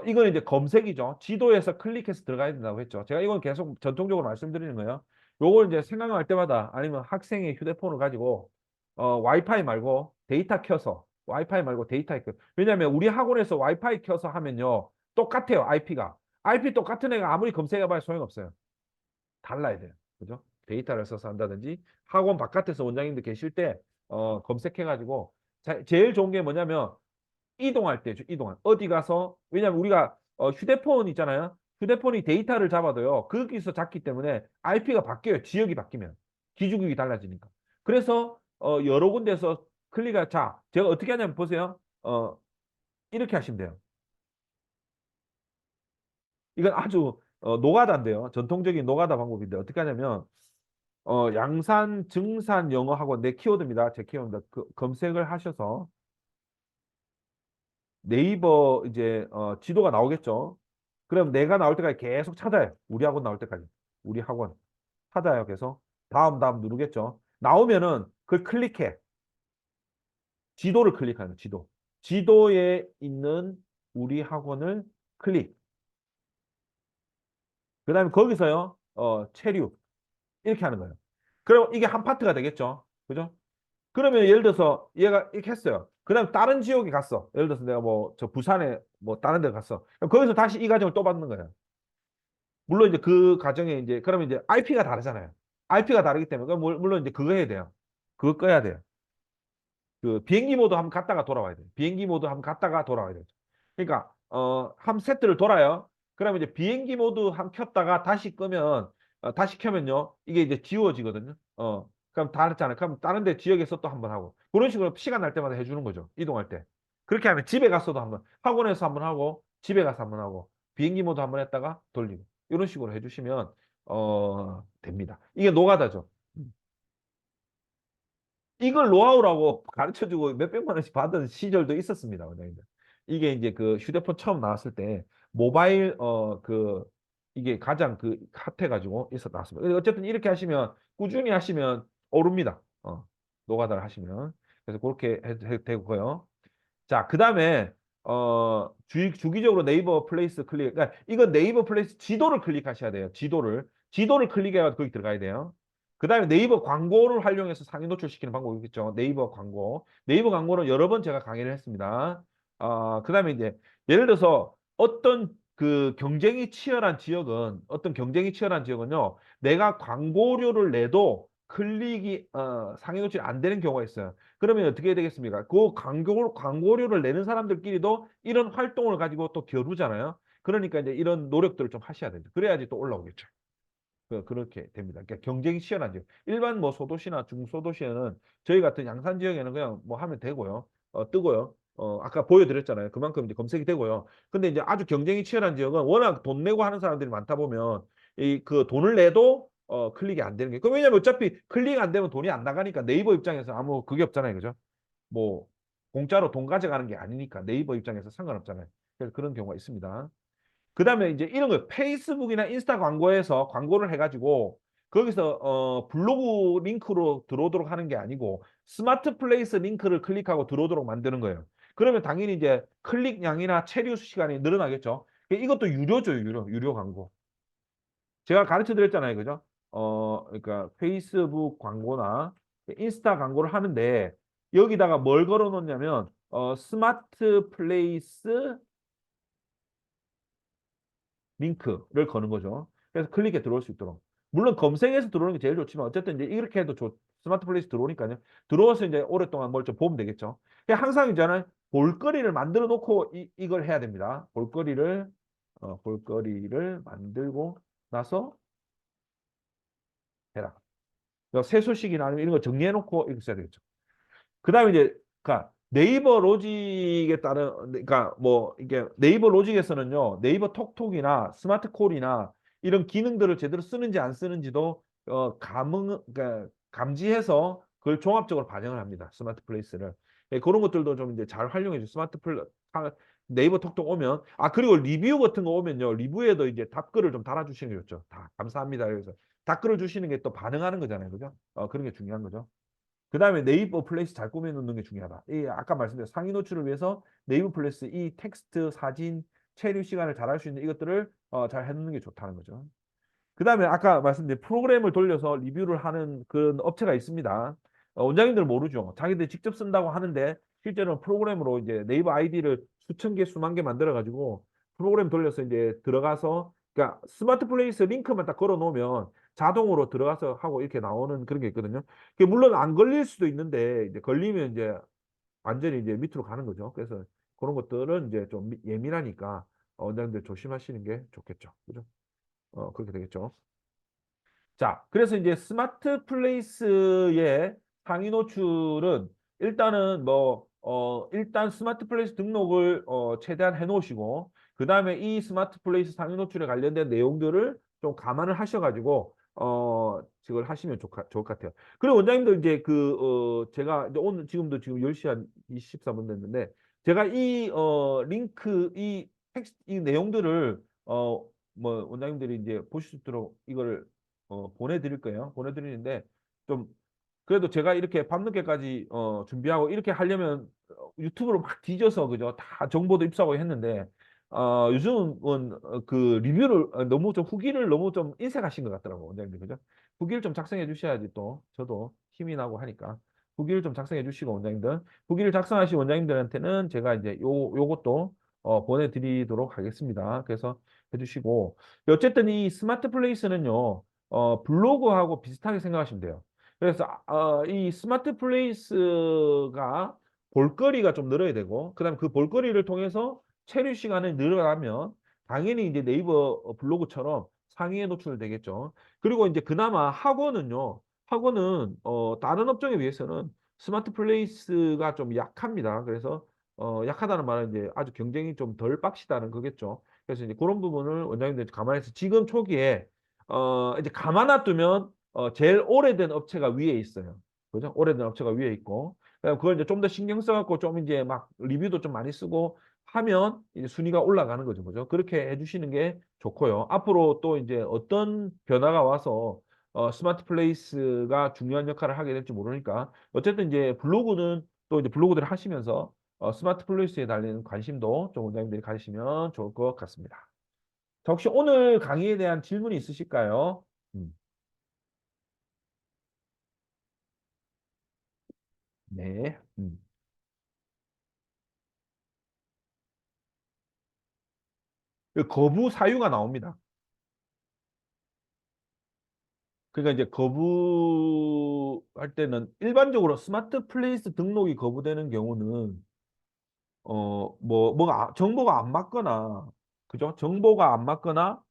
이건 이제 검색이죠. 지도에서 클릭해서 들어가야 된다고 했죠. 제가 이건 계속 전통적으로 말씀드리는 거예요. 요걸 이제 생각날 때마다 아니면 학생의 휴대폰을 가지고 와이파이 말고 데이터 켜서 와이파이 말고 데이터 켜. 왜냐하면 우리 학원에서 와이파이 켜서 하면요. 똑같아요. IP가. IP 똑같은 애가 아무리 검색해봐야 소용없어요. 달라야 돼요. 그죠? 데이터를 써서 한다든지 학원 바깥에서 원장님들 계실 때 검색해가지고 제일 좋은 게 뭐냐면 이동할 때죠. 이동할. 어디 가서 왜냐면 우리가 휴대폰 있잖아요. 휴대폰이 데이터를 잡아도요. 거기서 잡기 때문에 IP가 바뀌어요. 지역이 바뀌면. 기준국이 달라지니까. 그래서 여러 군데서 클릭할 자 제가 어떻게 하냐면 보세요. 이렇게 하시면 돼요. 이건 아주 노가다인데요. 전통적인 노가다 방법인데 어떻게 하냐면 양산, 증산 영어 학원 내 키워드입니다. 제 키워드입니다. 검색을 하셔서 네이버 이제 지도가 나오겠죠. 그럼 내가 나올 때까지 계속 찾아요. 우리 학원 나올 때까지. 우리 학원 찾아요. 계속 다음 누르겠죠. 나오면은 그걸 클릭해. 지도를 클릭하는 지도. 지도에 있는 우리 학원을 클릭. 그다음에 거기서요. 체류 이렇게 하는 거예요. 그럼 이게 한 파트가 되겠죠. 그죠? 그러면 예를 들어서 얘가 이렇게 했어요. 그다음 다른 지역에 갔어. 예를 들어서 내가 뭐 저 부산에 뭐 다른 데 갔어. 그럼 거기서 다시 이 과정을 또 받는 거예요. 물론 이제 그 과정에 이제 그러면 이제 IP가 다르잖아요. IP가 다르기 때문에 물론 이제 그거 해야 돼요. 그거 꺼야 돼요. 그 비행기 모드 한번 갔다가 돌아와야 돼요. 비행기 모드 한번 갔다가 돌아와야 돼요. 그러니까 한 세트를 돌아요. 그러면 이제 비행기 모드 한 켰다가 다시 끄면 다시 켜면요. 이게 이제 지워지거든요. 그럼 다르잖아요. 그럼 다른 데 지역에서 또 한번 하고 그런 식으로 시간 날 때마다 해주는 거죠. 이동할 때. 그렇게 하면 집에 가서도 한번 학원에서 한번 하고 집에 가서 한번 하고 비행기 모드 한번 했다가 돌리고 이런 식으로 해주시면 됩니다. 이게 노가다죠. 이걸 노하우라고 가르쳐주고 몇백만 원씩 받은 시절도 있었습니다. 원장님들. 이게 이제 그 휴대폰 처음 나왔을 때 모바일 이게 가장 그 핫해가지고 나왔습니다. 어쨌든 이렇게 하시면 꾸준히 하시면 오릅니다. 노가다를 하시면 그래서 그렇게 해도 되고요. 자, 그다음에 주기적으로 네이버 플레이스 클릭. 그러니까 이건 네이버 플레이스 지도를 클릭하셔야 돼요. 지도를 클릭해서 거기 들어가야 돼요. 그다음에 네이버 광고를 활용해서 상위 노출시키는 방법이 있겠죠. 네이버 광고. 네이버 광고는 여러 번 제가 강의를 했습니다. 그다음에 이제 예를 들어서 어떤 경쟁이 치열한 지역은요. 내가 광고료를 내도 클릭이 상위 노출이 안 되는 경우가 있어요. 그러면 어떻게 되겠습니까? 그 광고료를 내는 사람들끼리도 이런 활동을 가지고 또 겨루잖아요. 그러니까 이제 이런 노력들을 좀 하셔야 되죠. 그래야지 또 올라오겠죠. 그렇게 됩니다. 그러니까 경쟁이 치열한 지역. 일반 뭐 소도시나 중소도시에는 저희 같은 양산 지역에는 그냥 뭐 하면 되고요. 뜨고요. 아까 보여드렸잖아요. 그만큼 이제 검색이 되고요. 근데 이제 아주 경쟁이 치열한 지역은 워낙 돈 내고 하는 사람들이 많다 보면 이 그 돈을 내도 클릭이 안 되는 게. 그 왜냐면 어차피 클릭 안 되면 돈이 안 나가니까 네이버 입장에서 아무 그게 없잖아요. 그죠? 뭐 공짜로 돈 가져가는 게 아니니까 네이버 입장에서 상관없잖아요. 그래서 그런 경우가 있습니다. 그다음에 이제 이런 거 페이스북이나 인스타 광고에서 광고를 해가지고 거기서 블로그 링크로 들어오도록 하는 게 아니고 스마트 플레이스 링크를 클릭하고 들어오도록 만드는 거예요. 그러면 당연히 이제 클릭량이나 체류 시간이 늘어나겠죠. 이것도 유료죠, 유료 광고. 제가 가르쳐 드렸잖아요, 그죠? 그러니까 페이스북 광고나 인스타 광고를 하는데 여기다가 뭘 걸어 놓냐면 스마트 플레이스 링크를 거는 거죠. 그래서 클릭해 들어올 수 있도록. 물론 검색해서 들어오는 게 제일 좋지만 어쨌든 이제 이렇게 해도 스마트 플레이스 들어오니까요. 들어와서 이제 오랫동안 뭘 좀 보면 되겠죠. 항상 이제는 볼거리를 만들어 놓고 이걸 해야 됩니다. 볼거리를 만들고 나서 해라. 그러니까 새 소식이나 아니면 이런 거 정리해 놓고 이렇게 써야 되겠죠. 그다음에 이제 그러니까 네이버 로직에 따른 그러니까 뭐 이게 네이버 로직에서는요. 네이버 톡톡이나 스마트 콜이나 이런 기능들을 제대로 쓰는지 안 쓰는지도 그러니까 감지해서 그걸 종합적으로 반영을 합니다. 스마트 플레이스를. 예, 그런 것들도 좀 이제 잘 활용해 주 네이버 톡톡 오면 그리고 리뷰 같은 거 오면요. 리뷰에도 이제 답글을 좀 달아 주시는 게 좋죠. 다 감사합니다. 그래서 답글을 주시는 게 또 반응하는 거잖아요. 그죠? 그런 게 중요한 거죠. 그다음에 네이버 플레이스 잘 꾸며 놓는 게 중요하다. 이 아까 말씀드린 상위 노출을 위해서 네이버 플레이스 이 텍스트, 사진, 체류 시간을 잘 할 수 있는 이것들을 잘 해놓는 게 좋다는 거죠. 그다음에 아까 말씀드린 프로그램을 돌려서 리뷰를 하는 그런 업체가 있습니다. 원장님들 모르죠. 자기들 직접 쓴다고 하는데 실제로는 프로그램으로 이제 네이버 아이디를 수천 개, 수만 개 만들어 가지고 프로그램 돌려서 이제 들어가서 그러니까 스마트 플레이스 링크만 딱 걸어 놓으면 자동으로 들어가서 하고 이렇게 나오는 그런 게 있거든요. 그게 물론 안 걸릴 수도 있는데 이제 걸리면 이제 완전히 이제 밑으로 가는 거죠. 그래서 그런 것들은 이제 좀 예민하니까 원장님들 조심하시는 게 좋겠죠. 그죠? 그렇게 되겠죠. 자, 그래서 이제 스마트 플레이스의 상위 노출은 일단은 일단 스마트 플레이스 등록을 최대한 해 놓으시고, 그 다음에 이 스마트 플레이스 상위 노출에 관련된 내용들을 좀 감안을 하셔가지고, 지금 하시면 좋을 것 같아요. 그리고 원장님도 이제 제가 이제 오늘 지금 10시 한 24분 됐는데, 제가 링크, 이 내용들을, 원장님들이 이제 보실 수 있도록 이거를 보내드릴 거예요. 보내드리는데 좀 그래도 제가 이렇게 밤늦게까지 준비하고 이렇게 하려면 유튜브로 막 뒤져서 그죠? 다 정보도 입수하고 했는데 요즘은 그 리뷰를 너무 좀 후기를 너무 좀 인색하신 것 같더라고 원장님들 그죠? 후기를 좀 작성해 주셔야지 또 저도 힘이 나고 하니까 후기를 좀 작성해 주시고 원장님들 후기를 작성하신 원장님들한테는 제가 이제 요것도 보내드리도록 하겠습니다. 그래서 해주시고 어쨌든 이 스마트 플레이스는요. 블로그하고 비슷하게 생각하시면 돼요. 그래서 이 스마트 플레이스가 볼거리가 좀 늘어야 되고 그다음에 그 볼거리를 통해서 체류 시간을 늘어나면 당연히 이제 네이버 블로그처럼 상위에 노출되겠죠. 그리고 이제 그나마 학원은 다른 업종에 비해서는 스마트 플레이스가 좀 약합니다. 그래서 약하다는 말은 이제 아주 경쟁이 좀 덜 빡시다는 거겠죠. 그래서 이제 그런 부분을 원장님들 감안해서 지금 초기에 이제 가만 놔두면 제일 오래된 업체가 위에 있어요. 그죠? 오래된 업체가 위에 있고 그걸 이제 좀 더 신경 써갖고 좀 이제 막 리뷰도 좀 많이 쓰고 하면 이제 순위가 올라가는 거죠. 그죠? 그렇게 해주시는 게 좋고요. 앞으로 또 이제 어떤 변화가 와서 스마트 플레이스가 중요한 역할을 하게 될지 모르니까 어쨌든 이제 블로그는 또 이제 블로그들을 하시면서 스마트 플레이스에 달리는 관심도 좀 원장님들이 가지시면 좋을 것 같습니다. 자, 혹시 오늘 강의에 대한 질문이 있으실까요? 음, 네. 그 거부 사유가 나옵니다. 그러니까 이제 거부할 때는 일반적으로 스마트 플레이스 등록이 거부되는 경우는 정보가 안 맞거나 그죠? 정보가 안 맞거나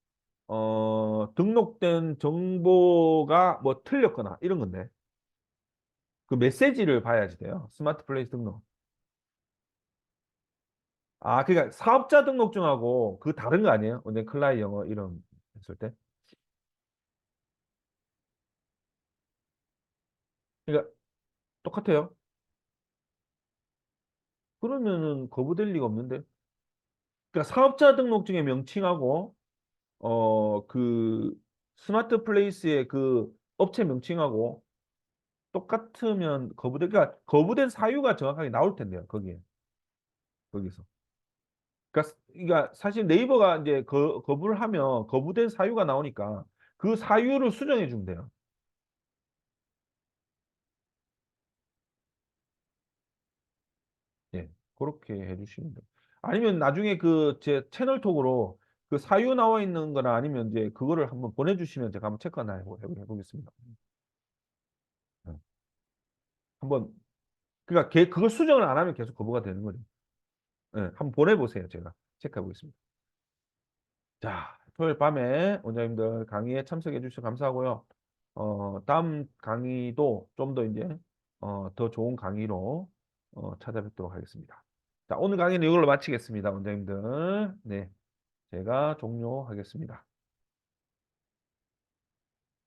등록된 정보가 뭐 틀렸거나 이런 건데 그 메시지를 봐야지 돼요. 스마트 플레이스 등록. 그러니까 사업자 등록증하고 그 다른 거 아니에요? 원래 클라이 영어 이런 했을 때. 그러니까 똑같아요. 그러면은 거부될 리가 없는데. 그러니까 사업자 등록증의 명칭하고 그 스마트 플레이스의 그 업체 명칭하고 똑같으면 그러니까 거부된 사유가 정확하게 나올 텐데요. 거기서. 그러니까 사실 네이버가 이제 거부를 하면 거부된 사유가 나오니까 그 사유를 수정해 주면 돼요. 예. 그렇게 해 주시면 돼요. 아니면 나중에 그 제 채널톡으로 그 사유 나와 있는 거나 아니면 이제 그거를 한번 보내주시면 제가 한번 체크 하나 해보겠습니다. 네. 한번 그러니까 그걸 수정을 안 하면 계속 거부가 되는 거죠. 네, 한번 보내보세요. 제가 체크해 보겠습니다. 자, 토요일 밤에 원장님들 강의에 참석해 주셔서 감사하고요. 다음 강의도 좀 더 이제 더 좋은 강의로 찾아뵙도록 하겠습니다. 자, 오늘 강의는 이걸로 마치겠습니다, 원장님들. 네, 제가 종료하겠습니다.